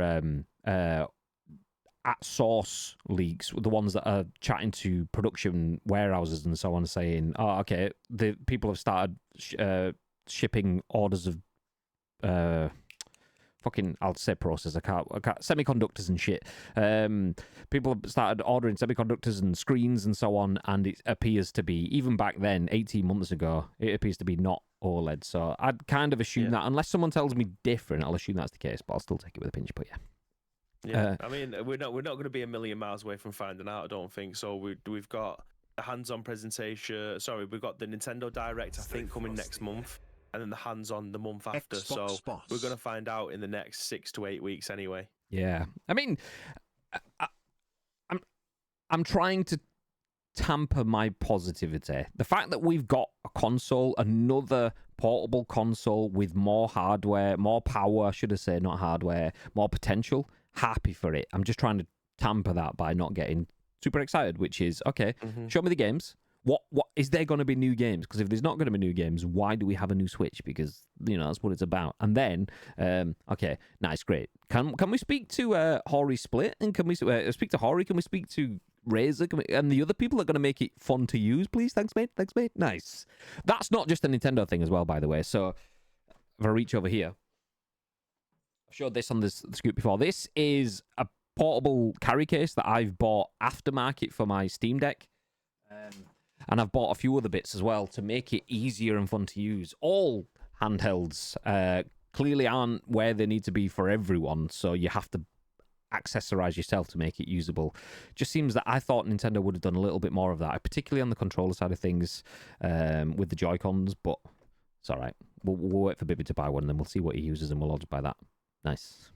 Speaker 2: at source leaks, the ones that are chatting to production warehouses and so on, saying, "Oh, okay, the people have started shipping orders of I'll say process. I can't semiconductors and shit. People have started ordering semiconductors and screens and so on, and it appears to be, even back then, 18 months ago, it appears to be not OLED. So I'd kind of assume that, unless someone tells me different, I'll assume that's the case, but I'll still take it with a pinch. But yeah.
Speaker 3: Yeah, I mean, we're not going to be a million miles away from finding out. I don't think so. We've got a hands-on presentation. Sorry, we've got the Nintendo Direct, I think, coming next month, and then the hands-on the month after.
Speaker 4: Xbox
Speaker 3: so we're going to find out in the next 6 to 8 weeks anyway.
Speaker 2: Yeah, I mean, I'm trying to tamper my positivity. The fact that we've got a console, another portable console with more hardware, more power, should I say, not hardware, more potential. Happy for it. I'm just trying to tamper that by not getting super excited, which is, okay, show me the games. What is there going to be new games? Because if there's not going to be new games, why do we have a new Switch? Because, that's what it's about. And then, okay, nice, great. Can we speak to Hori Split? And can we speak to Hori? Can we speak to Razer? And the other people that are going to make it fun to use, please? Thanks, mate. Nice. That's not just a Nintendo thing as well, by the way. So if I reach over here, I've showed this on this scoop before. This is a portable carry case that I've bought aftermarket for my Steam Deck. And I've bought a few other bits as well to make it easier and fun to use. All handhelds clearly aren't where they need to be for everyone, so you have to accessorize yourself to make it usable. Just seems that I thought Nintendo would have done a little bit more of that, particularly on the controller side of things with the Joy-Cons, but it's all right. We'll wait for Bibby to buy one, and then we'll see what he uses, and we'll all just buy that. Nice.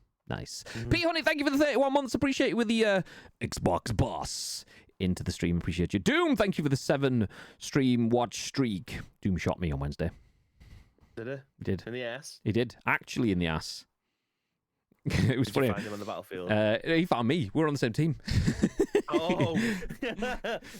Speaker 2: Pete Honey, thank you for the 31 months. Appreciate it with the Xbox Boss into the stream. Appreciate you. Doom, thank you for the 7 stream watch streak. Doom shot me on Wednesday.
Speaker 3: Did he?
Speaker 2: He did.
Speaker 3: In the ass?
Speaker 2: He did. Actually in the ass. It was funny.
Speaker 3: Did you find him on the battlefield?
Speaker 2: He found me. We're on the same team.
Speaker 3: Oh.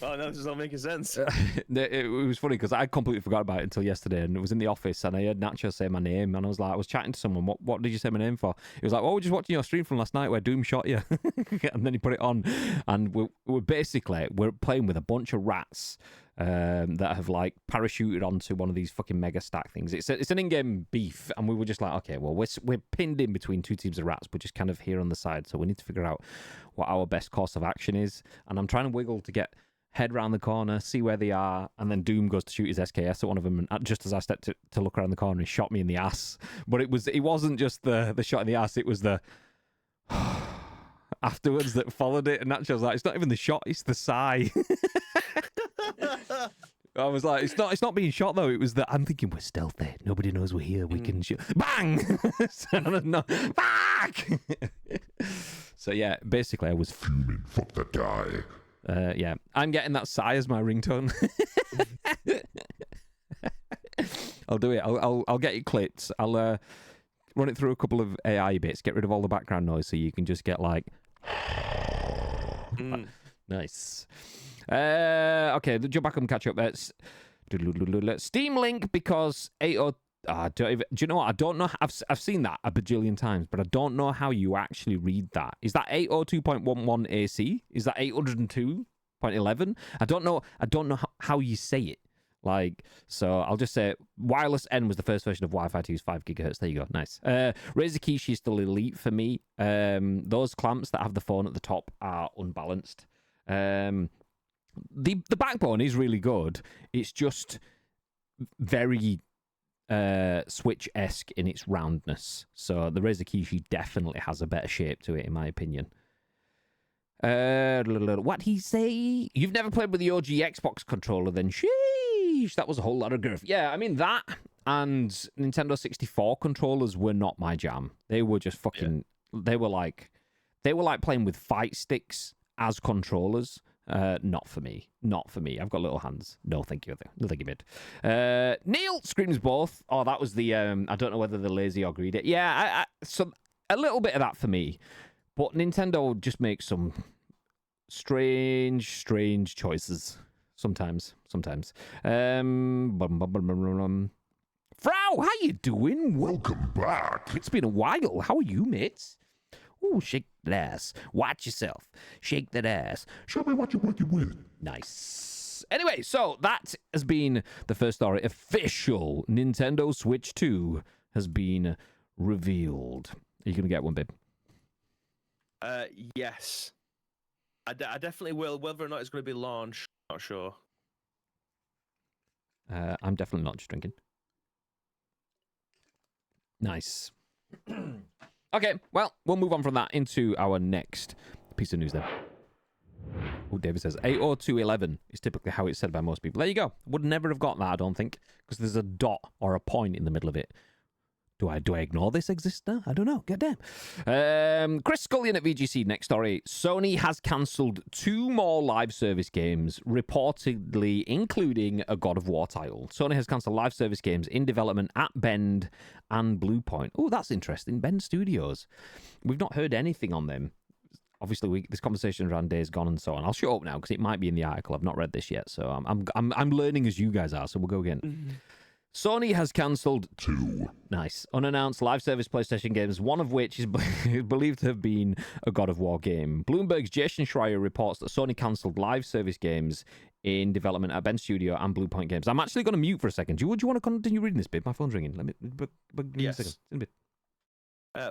Speaker 3: Oh, no, this is not making sense.
Speaker 2: It was funny because I completely forgot about it until yesterday, and it was in the office, and I heard Nacho say my name, and I was chatting to someone. What did you say my name for? He was like, "Oh, we're just watching your stream from last night where Doom shot you," and then he put it on, and we're playing with a bunch of rats that have like parachuted onto one of these fucking mega stack things. It's an in-game beef, and we were just like, okay, well we're pinned in between 2 teams of rats, but just kind of here on the side, so we need to figure out what our best course of action is. And I'm trying to wiggle to get head round the corner, see where they are, and then Doom goes to shoot his SKS at one of them, and just as I stepped to look around the corner, he shot me in the ass. But it wasn't just the shot in the ass, it was the afterwards that followed it, and Nacho was like, it's not even the shot, it's the sigh. I was like, it's not being shot though. It was that I'm thinking we're stealthy. Nobody knows we're here. We can shoot. Bang! No, fuck! So yeah, basically I was
Speaker 1: Fuming, fuck that guy.
Speaker 2: yeah, I'm getting that sigh as my ringtone. I'll do it. I'll get it clipped. I'll run it through a couple of AI bits, get rid of all the background noise, so you can just get like. Nice. Okay, jump back and catch up. Steam Link because 80. Do you know what? I don't know. I've seen that a bajillion times, but I don't know how you actually read that. Is that 802.11 AC? Is that 802.11? I don't know how you say it. Like, so I'll just say Wireless N was the first version of Wi-Fi to use 5 gigahertz. There you go. Nice. Razer Kishi is still elite for me. Those clamps that have the phone at the top are unbalanced. The backbone is really good. It's just very Switch-esque in its roundness. So the Razer Kishi definitely has a better shape to it, in my opinion. What he say? You've never played with the OG Xbox controller, then? Sheesh, that was a whole lot of girth. Yeah, I mean that and Nintendo 64 controllers were not my jam. They were just fucking. Yeah. They were like playing with fight sticks as controllers. Not for me. Not for me. I've got little hands. No, thank you. No, thank you, mate. Neil screams both. Oh, that was the. I don't know whether they're lazy or greedy. Yeah, so a little bit of that for me. But Nintendo just makes some strange choices. Sometimes. Frau, how you doing?
Speaker 1: Welcome back.
Speaker 2: It's been a while. How are you, mates? Ooh, shake that ass. Watch yourself. Shake that ass.
Speaker 1: Show me what you're working with.
Speaker 2: Nice. Anyway, so that has been the first story. Official Nintendo Switch 2 has been revealed. Are you going to get one, babe?
Speaker 3: Yes. I definitely will. Whether or not it's going to be launched, not sure.
Speaker 2: I'm definitely not just drinking. Nice. Okay, well, we'll move on from that into our next piece of news then. Oh, David says 80211 is typically how it's said by most people. There you go. Would never have got that, I don't think, because there's a dot or a point in the middle of it. Do I ignore this exists now? I don't know. Goddamn. Chris Scullion at VGC. Next story. Sony has cancelled 2 more live service games, reportedly including a God of War title. Sony has cancelled live service games in development at Bend and Bluepoint. Oh, that's interesting. Bend Studios. We've not heard anything on them. Obviously, this conversation around Days Gone and so on. I'll shut up now because it might be in the article. I've not read this yet, so I'm learning as you guys are. So we'll go again. Mm-hmm. Sony has cancelled 2 unannounced live service PlayStation games, one of which is believed to have been a God of War game. Bloomberg's Jason Schreier reports that Sony cancelled live service games in development at Bend Studio and Bluepoint Games. I'm actually going to mute for a second. Do you want to continue reading this bit? My phone's ringing. Let me give me a second. In a bit.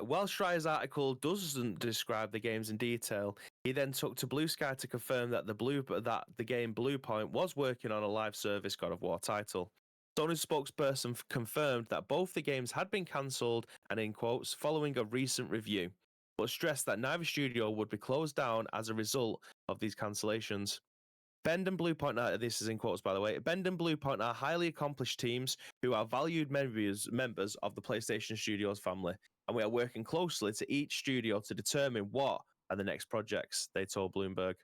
Speaker 3: While Schreier's article doesn't describe the games in detail, he then took to Blue Sky to confirm that the game Bluepoint was working on a live service God of War title. Sony's spokesperson confirmed that both the games had been cancelled and in quotes following a recent review, but stressed that neither studio would be closed down as a result of these cancellations. Bend and Bluepoint, this is in quotes by the way, Bend and Bluepoint are highly accomplished teams who are valued members of the PlayStation Studios family, and we are working closely to each studio to determine what are the next projects, they told Bloomberg.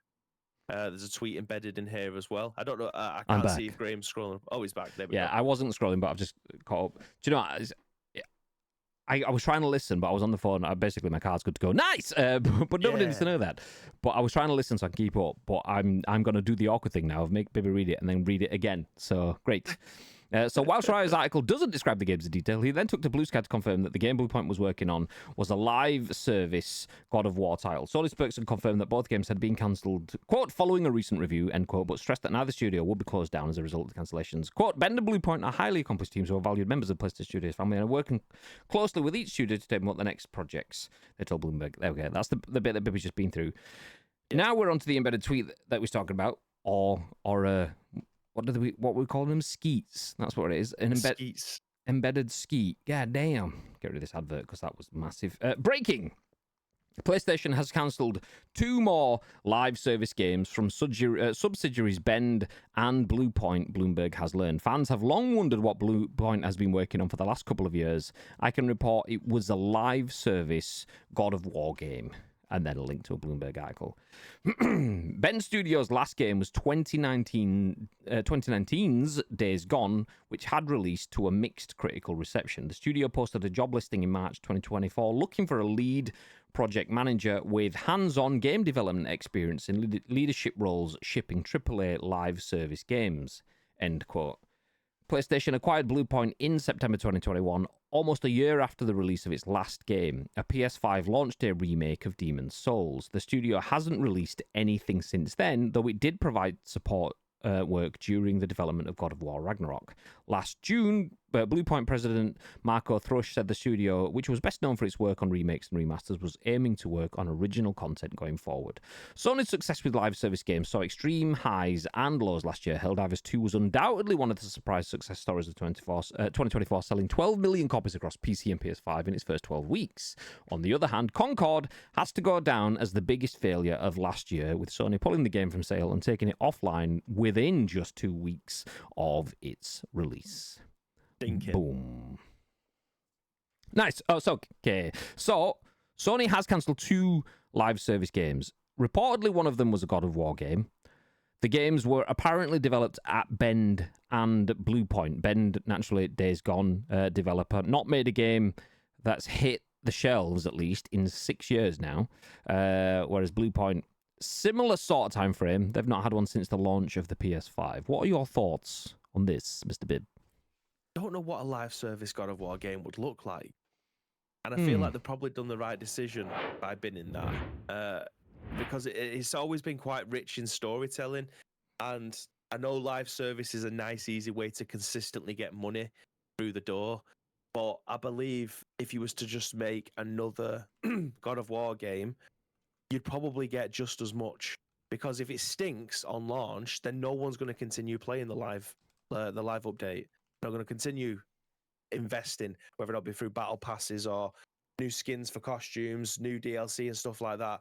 Speaker 3: There's a tweet embedded in here as well. I don't know. I can't see if Graham's scrolling. Oh, he's back. There we go.
Speaker 2: I wasn't scrolling, but I've just caught up. Do you know what? I was trying to listen, but I was on the phone. Basically, my card's good to go. Nice! But nobody needs to know that. But I was trying to listen so I can keep up. But I'm going to do the awkward thing now of make Baby read it and then read it again. So, great. So while Schreier's article doesn't describe the games in detail, he then took to Blue Sky to confirm that the game Bluepoint was working on was a live service God of War title. Sony spokesman confirmed that both games had been cancelled, quote, following a recent review, end quote, but stressed that neither studio would be closed down as a result of the cancellations. Quote, Bend and Bluepoint are highly accomplished teams who are valued members of the PlayStation Studios family and are working closely with each studio to determine what the next projects, they told Bloomberg. Okay, that's the bit that Bibby's just been through. Yeah. Now we're on to the embedded tweet that we was talking about, or what we call them? Skeets. That's what it is.
Speaker 3: Skeets.
Speaker 2: Embedded skeet. God damn. Get rid of this advert because that was massive. Breaking. PlayStation has cancelled 2 more live service games from subsidiaries Bend and Bluepoint, Bloomberg has learned. Fans have long wondered what Bluepoint has been working on for the last couple of years. I can report it was a live service God of War game. And then a link to a Bloomberg article. Bend Studios' last game was 2019's Days Gone, which had released to a mixed critical reception. The studio posted a job listing in March 2024 looking for a lead project manager with hands-on game development experience in leadership roles shipping AAA live service games, end quote. PlayStation acquired Bluepoint in September 2021, almost a year after the release of its last game. A PS5 launch day remake of Demon's Souls. The studio hasn't released anything since then, though it did provide support work during the development of God of War Ragnarok. Last June, Bluepoint president Marco Thrush said the studio, which was best known for its work on remakes and remasters, was aiming to work on original content going forward. Sony's success with live service games saw extreme highs and lows last year. Helldivers 2 was undoubtedly one of the surprise success stories of 2024, selling 12 million copies across PC and PS5 in its first 12 weeks. On the other hand, Concord has to go down as the biggest failure of last year, with Sony pulling the game from sale and taking it offline within just 2 weeks of its release.
Speaker 3: Thinking.
Speaker 2: Boom. Nice. Oh, so okay. So Sony has cancelled 2 live service games. Reportedly, one of them was a God of War game. The games were apparently developed at Bend and Bluepoint. Bend, naturally, Days Gone developer, not made a game that's hit the shelves, at least, in 6 years now. Whereas Bluepoint, similar sort of time frame. They've not had one since the launch of the PS5. What are your thoughts on this, Mr. Bibb?
Speaker 3: Don't know what a live service God of War game would look like. And I feel like they've probably done the right decision by binning that. Because it's always been quite rich in storytelling. And I know live service is a nice, easy way to consistently get money through the door. But I believe if you was to just make another God of War game, you'd probably get just as much. Because if it stinks on launch, then no one's going to continue playing the live update. They're going to continue investing, whether it be through battle passes or new skins for costumes, new DLC and stuff like that.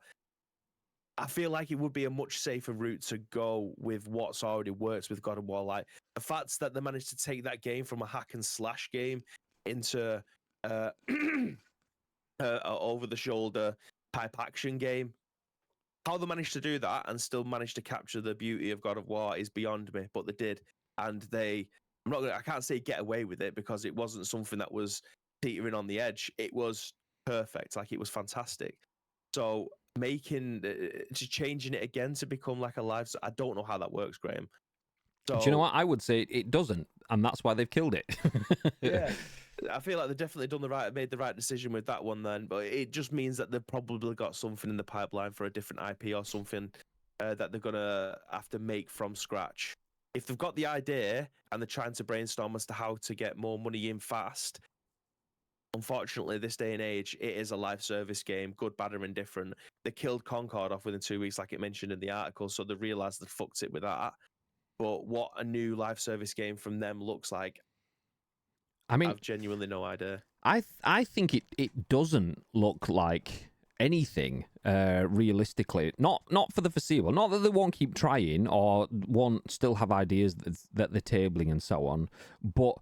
Speaker 3: I feel like it would be a much safer route to go with what's already works with God of War. Like the fact that they managed to take that game from a hack and slash game into over the shoulder type action game. How they managed to do that and still managed to capture the beauty of God of War is beyond me, but they did. And I can't say get away with it because it wasn't something that was teetering on the edge. It was perfect. Like it was fantastic. So changing it again to become like a live, I don't know how that works, Graham. So,
Speaker 2: do you know what? I would say it doesn't, and that's why they've killed it.
Speaker 3: Yeah. I feel like they've definitely made the right decision with that one then, but it just means that they've probably got something in the pipeline for a different IP or something that they're going to have to make from scratch. If they've got the idea and they're trying to brainstorm as to how to get more money in fast, unfortunately, this day and age, it is a live service game, good, bad, or indifferent. They killed Concord off within 2 weeks, like it mentioned in the article, so they realised they fucked it with that. But what a new live service game from them looks like,
Speaker 2: I mean,
Speaker 3: I've genuinely no idea.
Speaker 2: I think it doesn't look like anything realistically. Not for the foreseeable. Not that they won't keep trying or won't still have ideas that they're tabling and so on. But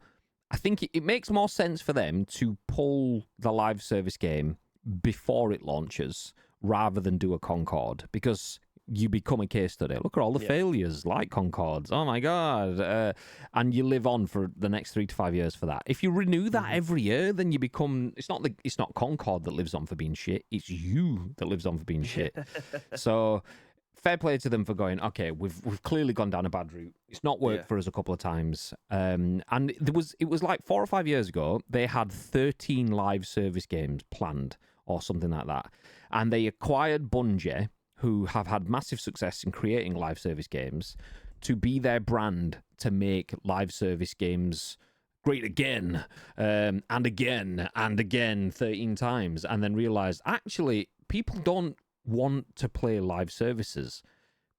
Speaker 2: I think it makes more sense for them to pull the live service game before it launches rather than do a Concord, because you become a case study. Look at all the failures like Concords. Oh my God. And you live on for the next 3 to 5 years for that. If you renew that every year, then you become, it's not Concord that lives on for being shit. It's you that lives on for being shit. So fair play to them for going, okay, we've clearly gone down a bad route. It's not worked for us a couple of times. And it was like 4 or 5 years ago, they had 13 live service games planned or something like that. And they acquired Bungie, who have had massive success in creating live service games, to be their brand to make live service games great again, and again, and again, 13 times, and then realize, actually, people don't want to play live services.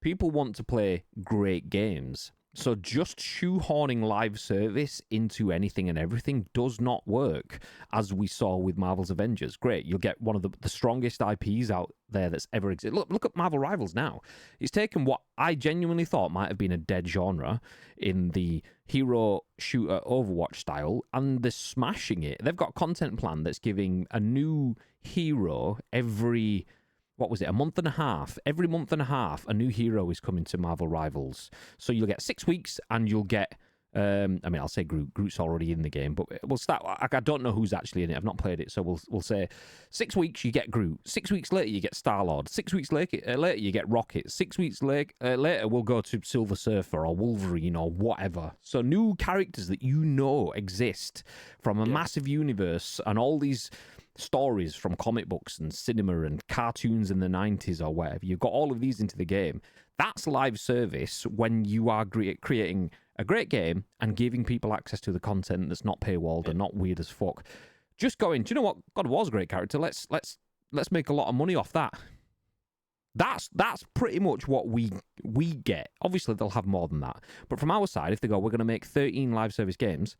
Speaker 2: People want to play great games. So just shoehorning live service into anything and everything does not work, as we saw with Marvel's Avengers. Great, you'll get one of the strongest IPs out there that's ever existed. Look at Marvel Rivals now. It's taken what I genuinely thought might have been a dead genre in the hero shooter Overwatch style, and they're smashing it. They've got a content plan that's giving a new hero every... what was it, a month and a half? Every month and a half, a new hero is coming to Marvel Rivals. So you'll get 6 weeks and you'll get, I'll say Groot. Groot's already in the game, but we'll start, I don't know who's actually in it. I've not played it, so we'll say 6 weeks you get Groot. 6 weeks later you get Star-Lord. 6 weeks later you get Rocket. 6 weeks later we'll go to Silver Surfer or Wolverine or whatever. So new characters that you know exist from a massive universe, and all these stories from comic books and cinema and cartoons in the 90s or whatever. You've got all of these into the game. That's live service when you are creating a great game and giving people access to the content that's not paywalled and not weird as fuck. Just going, do you know what? God of War's a great character. Let's make a lot of money off that. That's pretty much what we get. Obviously, they'll have more than that. But from our side, if they go, we're going to make 13 live service games.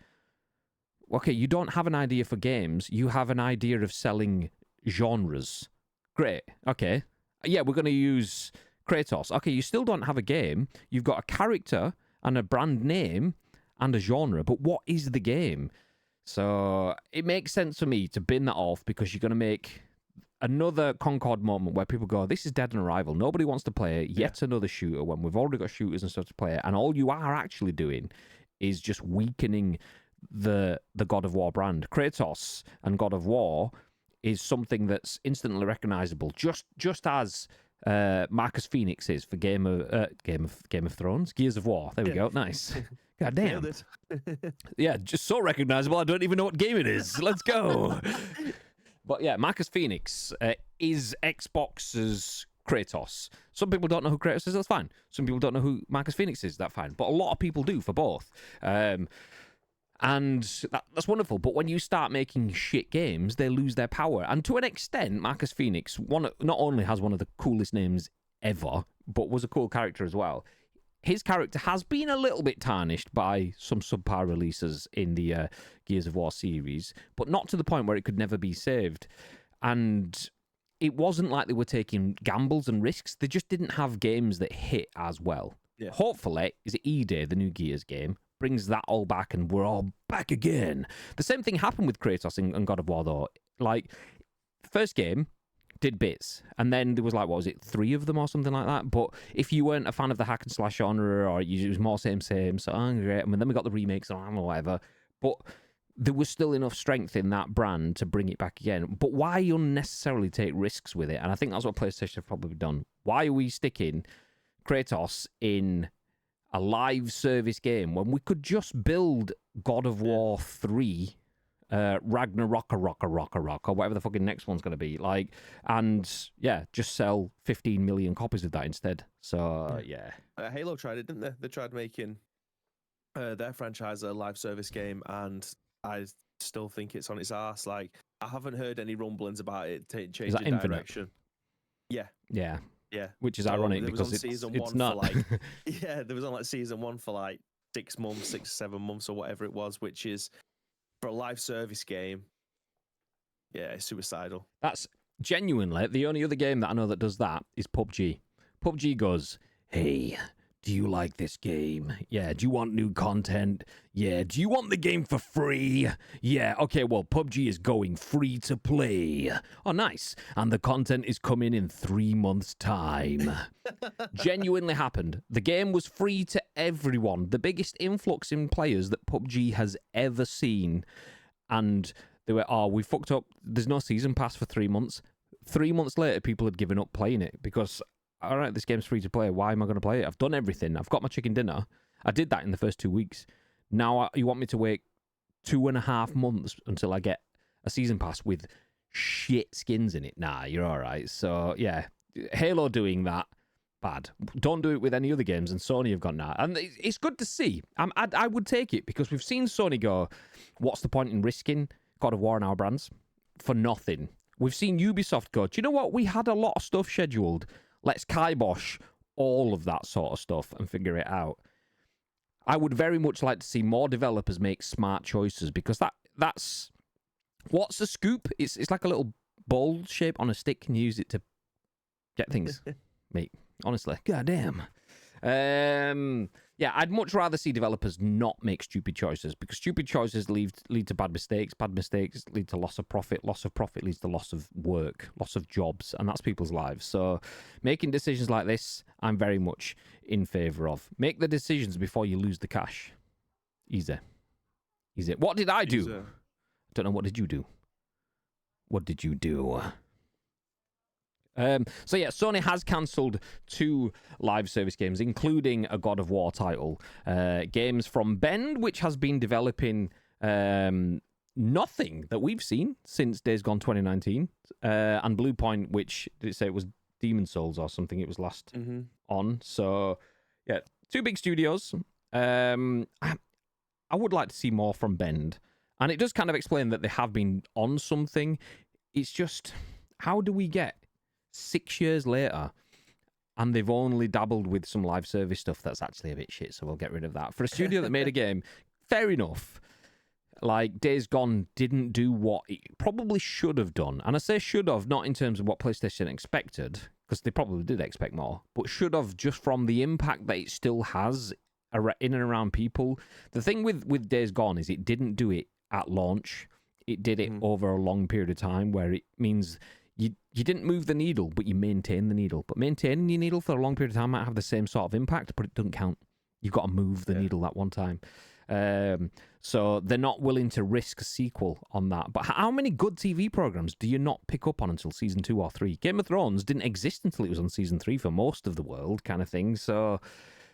Speaker 2: Okay, you don't have an idea for games. You have an idea of selling genres. Great. Okay. Yeah, we're going to use Kratos. Okay, you still don't have a game. You've got a character and a brand name and a genre. But what is the game? So it makes sense for me to bin that off because you're going to make another Concord moment where people go, this is dead on arrival. Nobody wants to play yet another shooter when we've already got shooters and stuff to play. And all you are actually doing is just weakening the God of War brand. Kratos and God of War is something that's instantly recognizable, just as Marcus Phoenix is for Game of Thrones, Gears of War. There we go. Nice. God damn. Yeah, just so recognizable. I don't even know what game it is. Let's go. But yeah, Marcus Phoenix is Xbox's Kratos. Some people don't know who Kratos is, that's fine. Some people don't know who Marcus Phoenix is, that's fine. But a lot of people do for both. And that's wonderful. But when you start making shit games, they lose their power. And to an extent, Marcus Phoenix not only has one of the coolest names ever, but was a cool character as well. His character has been a little bit tarnished by some subpar releases in the Gears of War series, but not to the point where it could never be saved. And it wasn't like they were taking gambles and risks. They just didn't have games that hit as well. Yeah. Hopefully, is it E-Day, the new Gears game, brings that all back and we're all back again. The same thing happened with Kratos and God of War, though. Like, first game did bits, and then there was like, what was it, 3 of them or something like that? But if you weren't a fan of the hack and slash genre, or it was more same, so great. I mean, then we got the remakes or whatever, but there was still enough strength in that brand to bring it back again. But why unnecessarily take risks with it? And I think that's what PlayStation have probably done. Why are we sticking Kratos in a live service game when we could just build God of War 3 Ragnarok or whatever the fucking next one's going to be, like, and yeah, just sell 15 million copies of that instead. So yeah.
Speaker 3: Halo tried it, didn't they? They tried making their franchise a live service game, and I still think it's on its arse. Like, I haven't heard any rumblings about it changing direction. Yeah. Which is ironic because it's not. Like, yeah, there was on like season 1 for like 6 months, 6-7 months or whatever it was, which is, for a live service game, yeah, it's suicidal.
Speaker 2: That's genuinely the only other game that I know that does that is PUBG. PUBG goes, hey, do you like this game? Yeah. Do you want new content? Yeah. Do you want the game for free? Yeah. Okay, well, PUBG is going free to play. Oh, nice. And the content is coming in 3 months' time. Genuinely happened. The game was free to everyone. The biggest influx in players that PUBG has ever seen. And they were, we fucked up. There's no season pass for 3 months. 3 months later, people had given up playing it because, all right, this game's free to play. Why am I going to play it? I've done everything. I've got my chicken dinner. I did that in the first 2 weeks. Now you want me to wait 2.5 months until I get a season pass with shit skins in it? Nah, you're all right. So, yeah, Halo doing that, bad. Don't do it with any other games, and Sony have gone that. And it's good to see. I would take it because we've seen Sony go, what's the point in risking God of War and our brands for nothing? We've seen Ubisoft go, do you know what? We had a lot of stuff scheduled. Let's kibosh all of that sort of stuff and figure it out. I would very much like to see more developers make smart choices because that's what's the scoop? It's like a little ball shape on a stick and use it to get things. Mate, honestly, goddamn. Yeah, I'd much rather see developers not make stupid choices because stupid choices lead to bad mistakes. Bad mistakes lead to loss of profit. Loss of profit leads to loss of work, loss of jobs, and that's people's lives. So making decisions like this, I'm very much in favour of. Make the decisions before you lose the cash. Easy. What did I do?
Speaker 3: Easy.
Speaker 2: I don't know. What did you do? So yeah, Sony has cancelled 2 live service games, including a God of War title. Games from Bend, which has been developing nothing that we've seen since Days Gone 2019. And Blue Point, which did it say it was Demon Souls or something? It was last on. So, yeah, two big studios. I would like to see more from Bend. And it does kind of explain that they have been on something. It's just, how do we get 6 years later and they've only dabbled with some live service stuff that's actually a bit shit, so we'll get rid of that. For a studio that made a game, fair enough. Like, Days Gone didn't do what it probably should have done. And I say should have, not in terms of what PlayStation expected, because they probably did expect more, but should have just from the impact that it still has in and around people. The thing with Days Gone is it didn't do it at launch. It did it over a long period of time, where it means you didn't move the needle, but you maintain the needle. But maintaining your needle for a long period of time might have the same sort of impact, but it doesn't count. You've got to move the needle that one time. So they're not willing to risk a sequel on that. But how many good TV programs do you not pick up on until season 2 or 3? Game of Thrones didn't exist until it was on season 3 for most of the world, kind of thing. So,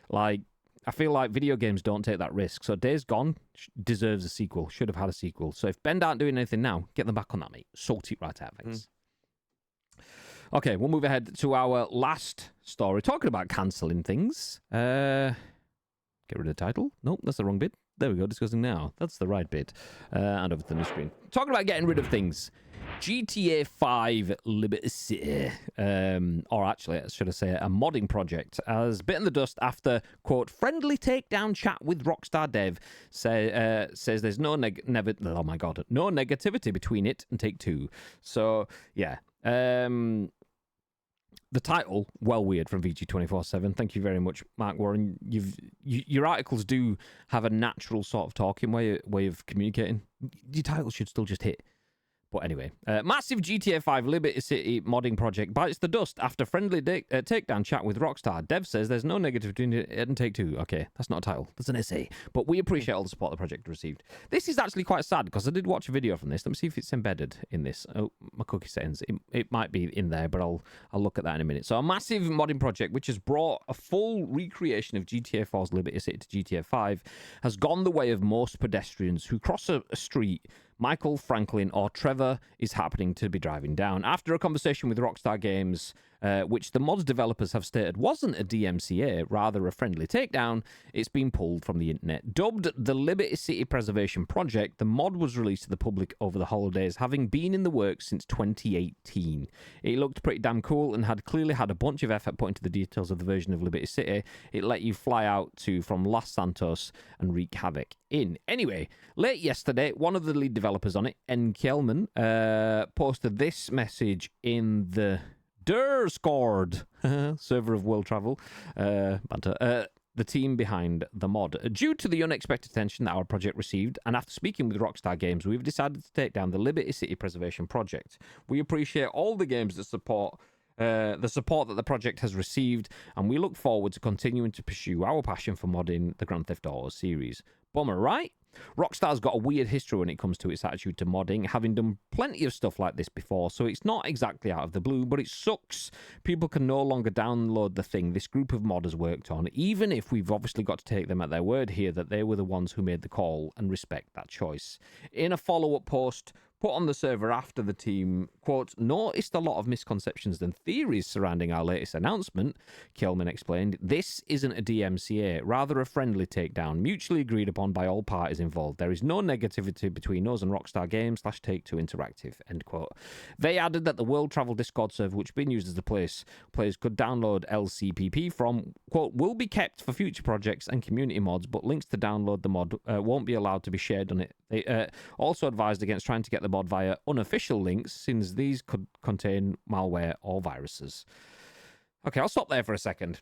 Speaker 2: like, I feel like video games don't take that risk. So Days Gone deserves a sequel, should have had a sequel. So if Bend aren't doing anything now, get them back on that, mate. Sort it right out, thanks. Okay, we'll move ahead to our last story. Talking about cancelling things. Get rid of the title. Nope, that's the wrong bit. There we go, discussing now. That's the right bit. And over to the new screen. Talking about getting rid of things. GTA 5 Liberty City, or actually, should I say, a modding project, has bitten the dust after, quote, friendly takedown chat with Rockstar dev says there's no negativity between it and Take-Two. So, yeah. The title, well weird, from VG247. Thank you very much, Mark Warren. Your articles do have a natural sort of talking way of communicating. Your title should still just hit. But anyway, massive GTA 5 Liberty City modding project bites the dust after friendly takedown chat with Rockstar. Dev says there's no negative between it and Take-Two. Okay, that's not a title. That's an essay. But we appreciate all the support the project received. This is actually quite sad because I did watch a video from this. Let me see if it's embedded in this. Oh, my cookie settings. It might be in there, but I'll look at that in a minute. So a massive modding project which has brought a full recreation of GTA 4's Liberty City to GTA 5 has gone the way of most pedestrians who cross a street Michael, Franklin, or Trevor is happening to be driving down. After a conversation with Rockstar Games, which the mods developers have stated wasn't a DMCA, rather a friendly takedown, it's been pulled from the internet. Dubbed the Liberty City Preservation Project, the mod was released to the public over the holidays, having been in the works since 2018. It looked pretty damn cool and had clearly had a bunch of effort put into the details of the version of Liberty City. It let you fly out from Los Santos and wreak havoc in. Anyway, late yesterday, one of the lead developers on it, N. Kelman, posted this message in the Discord server of World Travel banter. The team behind the mod. Due to the unexpected attention that our project received, and after speaking with Rockstar Games, we've decided to take down the Liberty City Preservation Project. We appreciate all the games that support the support that the project has received, and we look forward to continuing to pursue our passion for modding the Grand Theft Auto series. Bummer, right? Rockstar's got a weird history when it comes to its attitude to modding, having done plenty of stuff like this before, so it's not exactly out of the blue, but it sucks. People can no longer download the thing this group of modders worked on, even if we've obviously got to take them at their word here that they were the ones who made the call and respect that choice. In a follow-up post put on the server after the team, quote, noticed a lot of misconceptions and theories surrounding our latest announcement, Kelman explained. This isn't a DMCA, rather a friendly takedown, mutually agreed upon by all parties involved. There is no negativity between us and Rockstar Games / Take-Two Interactive, end quote. They added that the World Travel Discord server, which has been used as the place players could download LCPP from, quote, will be kept for future projects and community mods, but links to download the mod won't be allowed to be shared on it. They also advised against trying to get the mod via unofficial links, since these could contain malware or viruses. Okay, I'll stop there for a second.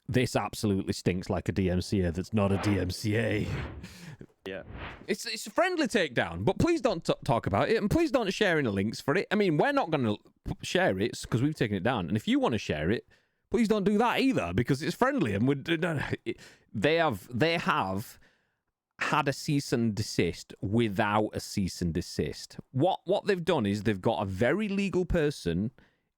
Speaker 2: This absolutely stinks like a DMCA that's not a DMCA.
Speaker 3: Yeah.
Speaker 2: It's a friendly takedown, but please don't talk about it, and please don't share any links for it. I mean, we're not going to share it because we've taken it down, and if you want to share it, please don't do that either, because it's friendly, and they have had a cease and desist without a cease and desist. What they've done is they've got a very legal person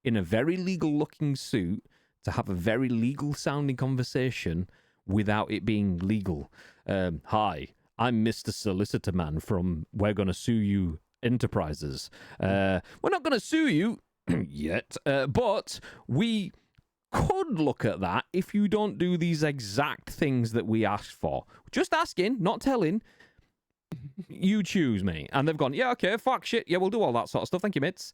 Speaker 2: in a very legal looking suit to have a very legal sounding conversation without it being legal. Hi, I'm Mr. Solicitor Man from We're Gonna Sue You Enterprises. We're not gonna sue you yet, but we could look at that if you don't do these exact things that we asked for. Just asking, not telling. You choose, mate. And they've gone, yeah, okay, fuck shit, yeah, we'll do all that sort of stuff, thank you, mates.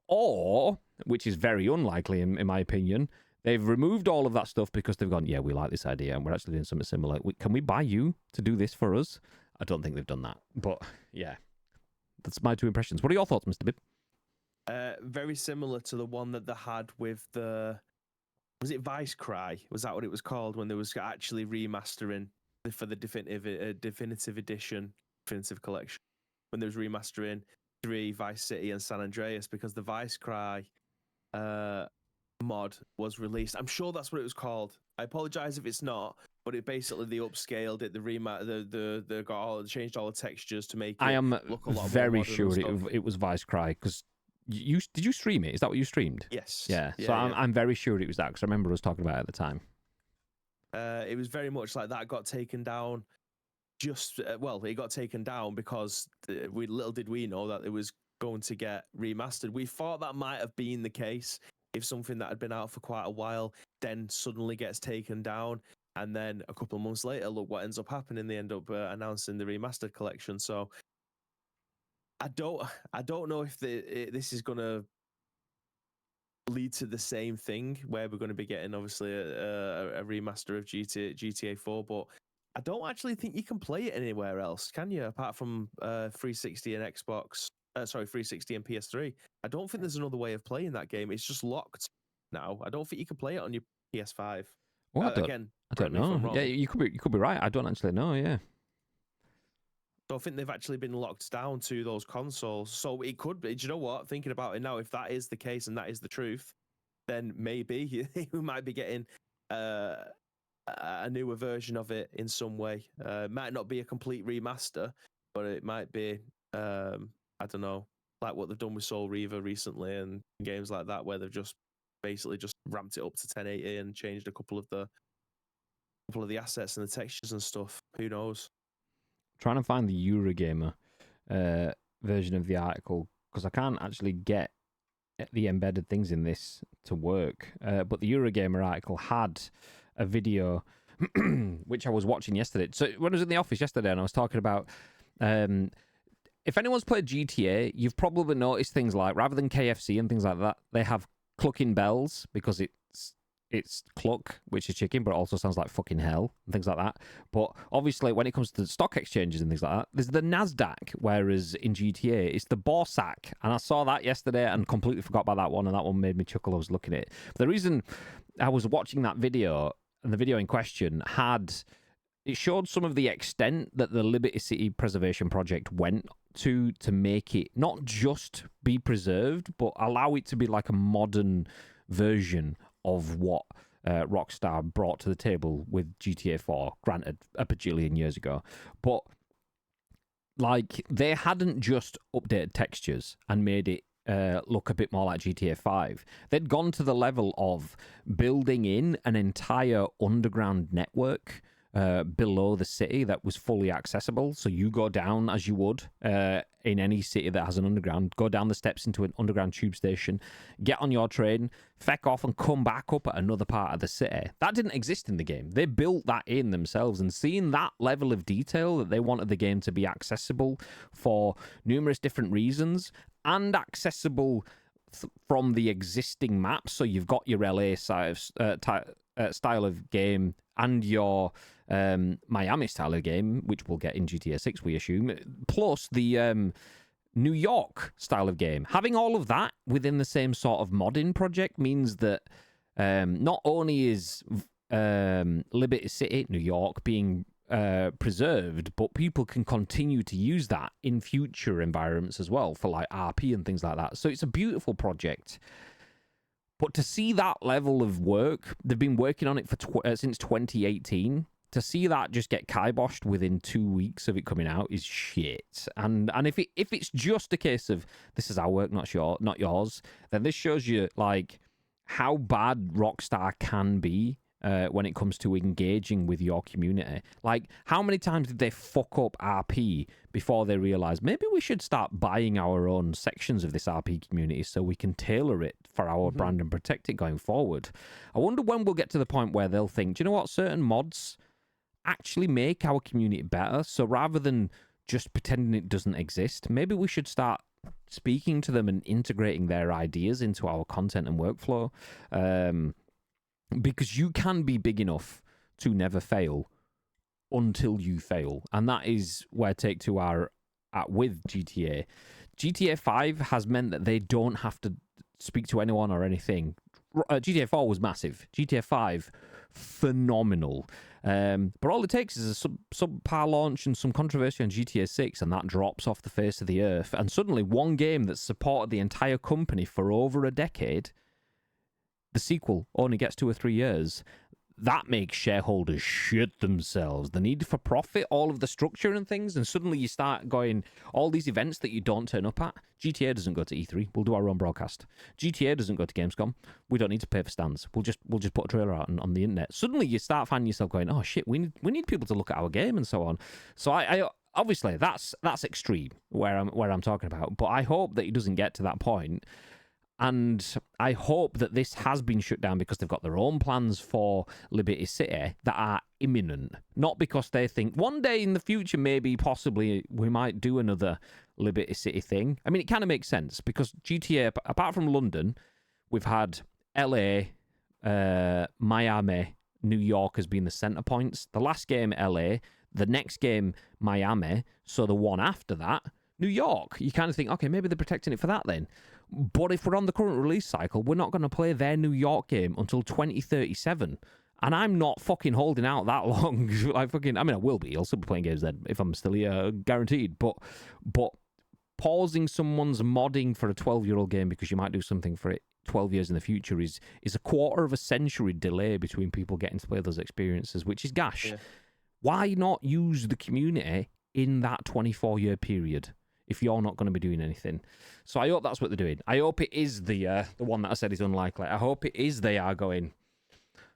Speaker 2: Or, which is very unlikely in my opinion, they've removed all of that stuff because they've gone, yeah, we like this idea and we're actually doing something similar. Can we buy you to do this for us? I don't think they've done that. But, yeah, that's my two impressions. What are your thoughts, Mr. Bibb?
Speaker 3: Very similar to the one that they had with the... Was it Vice Cry? Was that what it was called when they was actually remastering for the definitive edition, definitive collection? When they was remastering 3, Vice City and San Andreas, because the Vice Cry mod was released. I'm sure that's what it was called. I apologize if it's not, but it basically they upscaled it. They changed all the textures to make it
Speaker 2: I am
Speaker 3: look a lot
Speaker 2: very
Speaker 3: more
Speaker 2: sure
Speaker 3: modern
Speaker 2: it was Vice Cry because did you stream it? Is that what you streamed?
Speaker 3: Yes.
Speaker 2: Yeah. So I'm very sure it was that because I remember us talking about it at the time.
Speaker 3: It was very much like that got taken down. It got taken down because little did we know that it was going to get remastered. We thought that might have been the case if something that had been out for quite a while then suddenly gets taken down, and then a couple of months later, look what ends up happening. They end up announcing the remastered collection. So I don't know if this is going to lead to the same thing where we're going to be getting obviously a remaster of GTA 4, but I don't actually think you can play it anywhere else, can you? Apart from 360 and Xbox, 360 and PS3. I don't think there's another way of playing that game. It's just locked now. I don't think you can play it on your PS5.
Speaker 2: Well, I don't know. Yeah, you could be right. I don't actually know. Yeah.
Speaker 3: So I think they've actually been locked down to those consoles. So it could be. Do you know what? Thinking about it now, if that is the case and that is the truth, then maybe we might be getting a newer version of it in some way. It might not be a complete remaster, but it might be, I don't know, like what they've done with Soul Reaver recently and games like that, where they've just basically just ramped it up to 1080 and changed a couple of the assets and the textures and stuff. Who knows?
Speaker 2: Trying to find the Eurogamer version of the article because I can't actually get the embedded things in this to work. But the Eurogamer article had a video which I was watching yesterday. So when I was in the office yesterday and I was talking about if anyone's played GTA, you've probably noticed things like rather than KFC and things like that, they have clucking bells because it's cluck, which is chicken, but it also sounds like fucking hell and things like that. But obviously, when it comes to stock exchanges and things like that, there's the NASDAQ, whereas in GTA, it's the Borsak. And I saw that yesterday and completely forgot about that one, and that one made me chuckle. I was looking at it. But the reason I was watching that video, and the video in question it showed some of the extent that the Liberty City Preservation Project went to make it not just be preserved, but allow it to be like a modern version of what Rockstar brought to the table with GTA 4, granted a bajillion years ago. But like they hadn't just updated textures and made it look a bit more like GTA 5. They'd gone to the level of building in an entire underground network below the city that was fully accessible. So you go down as you would in any city that has an underground, go down the steps into an underground tube station, get on your train, feck off and come back up at another part of the city. That didn't exist in the game. They built that in themselves, and seeing that level of detail that they wanted the game to be accessible for numerous different reasons and accessible from the existing maps. So you've got your LA style of game and your Miami style of game, which we'll get in GTA 6, we assume, plus the New York style of game. Having all of that within the same sort of modding project means that not only is Liberty City, New York, being preserved, but people can continue to use that in future environments as well for like RP and things like that. So it's a beautiful project. But to see that level of work, they've been working on it for since 2018. To see that just get kiboshed within 2 weeks of it coming out is shit. And if it's just a case of this is our work, not yours, then this shows you like how bad Rockstar can be when it comes to engaging with your community. Like, how many times did they fuck up RP before they realised maybe we should start buying our own sections of this RP community so we can tailor it for our brand and protect it going forward? I wonder when we'll get to the point where they'll think, do you know what, certain mods actually make our community better, so rather than just pretending it doesn't exist, maybe we should start speaking to them and integrating their ideas into our content and workflow. Because you can be big enough to never fail until you fail. And that is where Take-Two are at with GTA. GTA 5 has meant that they don't have to speak to anyone or anything. GTA 4 was massive. GTA 5, phenomenal. But all it takes is a subpar launch and some controversy on GTA 6, and that drops off the face of the earth. And suddenly, one game that's supported the entire company for over a decade, the sequel only gets 2 or 3 years. That makes shareholders shit themselves. The need for profit, all of the structure and things, and suddenly you start going, all these events that you don't turn up at. GTA doesn't go to E3. We'll do our own broadcast. GTA doesn't go to Gamescom. We don't need to pay for stands. We'll just put a trailer out on the internet. Suddenly you start finding yourself going, oh shit, we need people to look at our game and so on. So I obviously that's extreme where I'm talking about. But I hope that it doesn't get to that point. And I hope that this has been shut down because they've got their own plans for Liberty City that are imminent. Not because they think one day in the future, maybe, possibly, we might do another Liberty City thing. I mean, it kind of makes sense because GTA, apart from London, we've had LA, Miami, New York has been the centre points. The last game, LA. The next game, Miami. So the one after that, New York. You kind of think, okay, maybe they're protecting it for that then. But if we're on the current release cycle, we're not going to play their New York game until 2037. And I'm not fucking holding out that long. I mean, I will be. I'll still be playing games then if I'm still here, guaranteed. But pausing someone's modding for a 12-year-old game because you might do something for it 12 years in the future is a quarter of a century delay between people getting to play those experiences, which is gash. Yeah. Why not use the community in that 24-year period if you're not going to be doing anything? So I hope that's what they're doing. I hope it is the one that I said is unlikely. I hope it is they are going,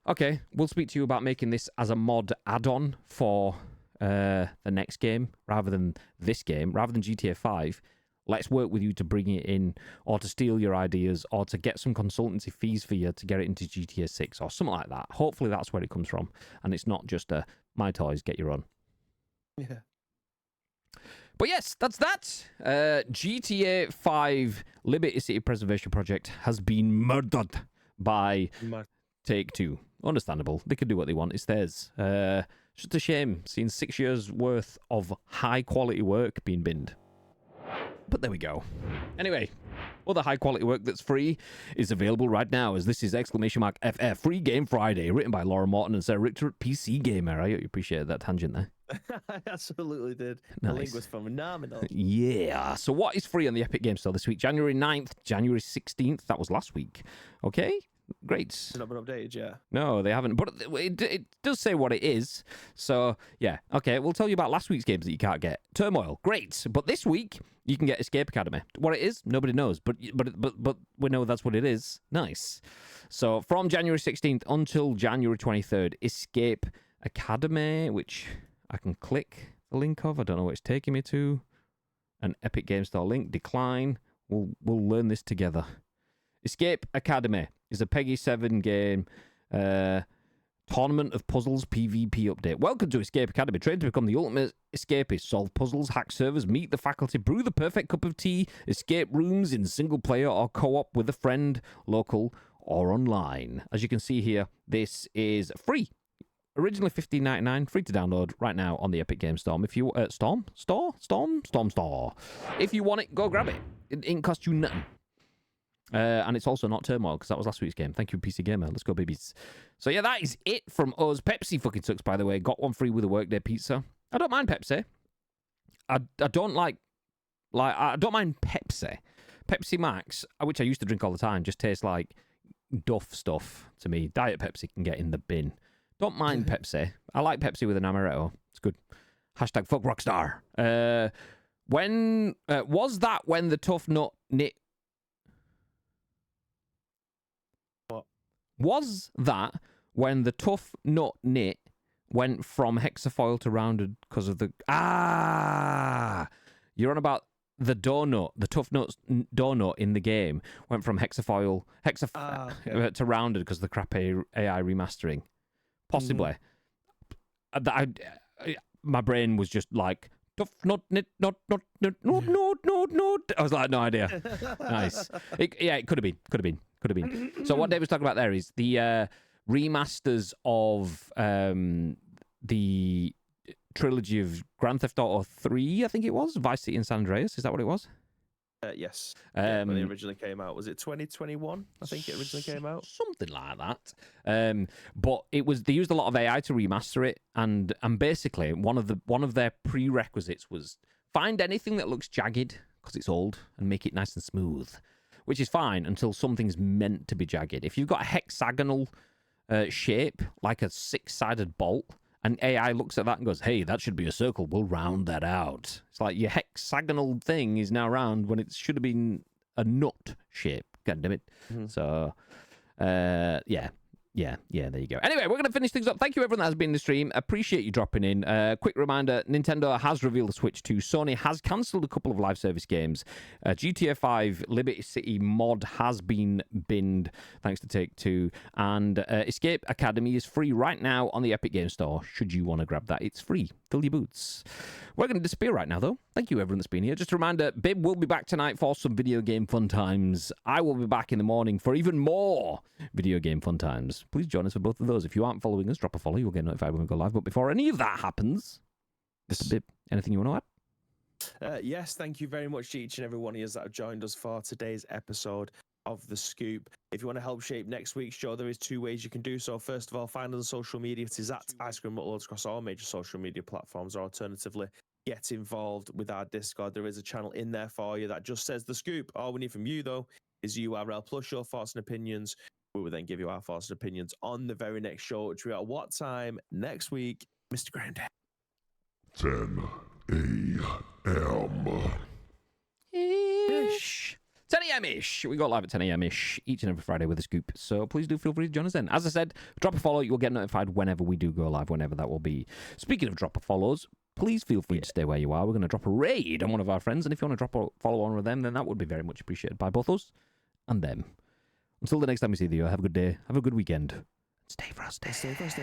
Speaker 2: okay, we'll speak to you about making this as a mod add-on for the next game rather than this game, rather than GTA 5. Let's work with you to bring it in or to steal your ideas or to get some consultancy fees for you to get it into GTA 6 or something like that. Hopefully that's where it comes from. And it's not just my toys, get your own.
Speaker 3: Yeah.
Speaker 2: But yes, that's that. GTA 5 Liberty City Preservation Project has been murdered by Take-Two. Understandable. They can do what they want. It's theirs. Just a shame seeing 6 years worth of high quality work being binned. But there we go. Anyway, other high quality work that's free is available right now, as this is !FF Free Game Friday, written by Laura Morton and Sarah Richter at PC Gamer. I hope you appreciated that tangent there.
Speaker 3: I absolutely did.
Speaker 2: Nice.
Speaker 3: The link was phenomenal.
Speaker 2: Yeah. So what is free on the Epic Game Store this week? January 9th, January 16th. That was last week. Okay. Great.
Speaker 3: It's not been updated yet.
Speaker 2: No, they haven't. But it does say what it is. So, yeah. Okay, we'll tell you about last week's games that you can't get. Turmoil. Great. But this week, you can get Escape Academy. What it is, nobody knows. But we know that's what it is. Nice. So, from January 16th until January 23rd, Escape Academy, which I can click the link of. I don't know what it's taking me to. An Epic Game Store link. Decline. We'll learn this together. Escape Academy is a Peggy 7 game. Tournament of Puzzles PvP update. Welcome to Escape Academy. Train to become the ultimate escapist. Solve puzzles, hack servers, meet the faculty, brew the perfect cup of tea, escape rooms in single player or co-op with a friend, local or online. As you can see here, this is free. Originally $15.99, free to download right now on the Epic Games Store. If you Storm. If you want it, go grab it. It ain't cost you nothing. And it's also not Turmoil, because that was last week's game. Thank you, PC Gamer. Let's go, babies. So, yeah, that is it from us. Pepsi fucking sucks, by the way. Got one free with a workday pizza. I don't mind Pepsi. I don't I don't mind Pepsi. Pepsi Max, which I used to drink all the time, just tastes like duff stuff to me. Diet Pepsi can get in the bin. Don't mind Pepsi. I like Pepsi with an amaretto. It's good. Hashtag fuck Rockstar. When was that when the tough nut knit? Was that when the tough nut knit went from hexafoil to rounded because of the... You're on about the donut, the tough nuts donut in the game went from hexafoil to rounded because of the crap AI remastering. Possibly. My brain was just like, tough nut knit, not. I was like, no idea. Nice. It could have been. So what Dave was talking about there is the remasters of the trilogy of Grand Theft Auto 3, I think it was, Vice City and San Andreas. Is that what it was?
Speaker 3: Yes. When they originally came out, was it 2021? I think it originally came out.
Speaker 2: Something like that. But they used a lot of AI to remaster it, and basically one of their prerequisites was find anything that looks jagged because it's old and make it nice and smooth, which is fine until something's meant to be jagged. If you've got a hexagonal shape like a 6-sided bolt, and AI looks at that and goes, hey, that should be a circle. We'll round that out. It's like your hexagonal thing is now round when it should have been a nut shape. God damn it.
Speaker 3: Mm-hmm.
Speaker 2: So, yeah, there you go. Anyway, we're going to finish things up. Thank you, everyone that has been in the stream. Appreciate you dropping in. Quick reminder, Nintendo has revealed the Switch 2. Sony has cancelled a couple of live service games. GTA 5 Liberty City mod has been binned, thanks to Take-Two. And Escape Academy is free right now on the Epic Game Store, should you want to grab that. It's free. Fill your boots. We're going to disappear right now, though. Thank you, everyone that's been here. Just a reminder, Bib will be back tonight for some video game fun times. I will be back in the morning for even more video game fun times. Please join us for both of those. If you aren't following us, drop a follow. You'll get notified when we go live. But before any of that happens, Mr. Bib, anything you want to add?
Speaker 3: Yes, thank you very much to each and every one of you that have joined us for today's episode of The Scoop. If you want to help shape next week's show, there is 2 ways you can do so. First of all, find us on social media. It is at Ice Cream Uploads across all major social media platforms, or alternatively, get involved with our Discord. There is a channel in there for you that just says The Scoop. All we need from you, though, is URL plus your thoughts and opinions. We will then give you our thoughts and opinions on the very next show, which we are at what time next week, Mr. Grande?
Speaker 1: 10 a.m.
Speaker 2: Ish. 10 a.m.-ish. We go live at 10 a.m.-ish each and every Friday with a scoop. So please do feel free to join us then. As I said, drop a follow. You'll get notified whenever we do go live, whenever that will be. Speaking of drop a follows, please feel free to stay where you are. We're going to drop a raid on one of our friends. And if you want to drop a follow on with them, then that would be very much appreciated by both us and them. Until the next time we see you, have a good day. Have a good weekend. Stay frosty.
Speaker 3: Stay frosty.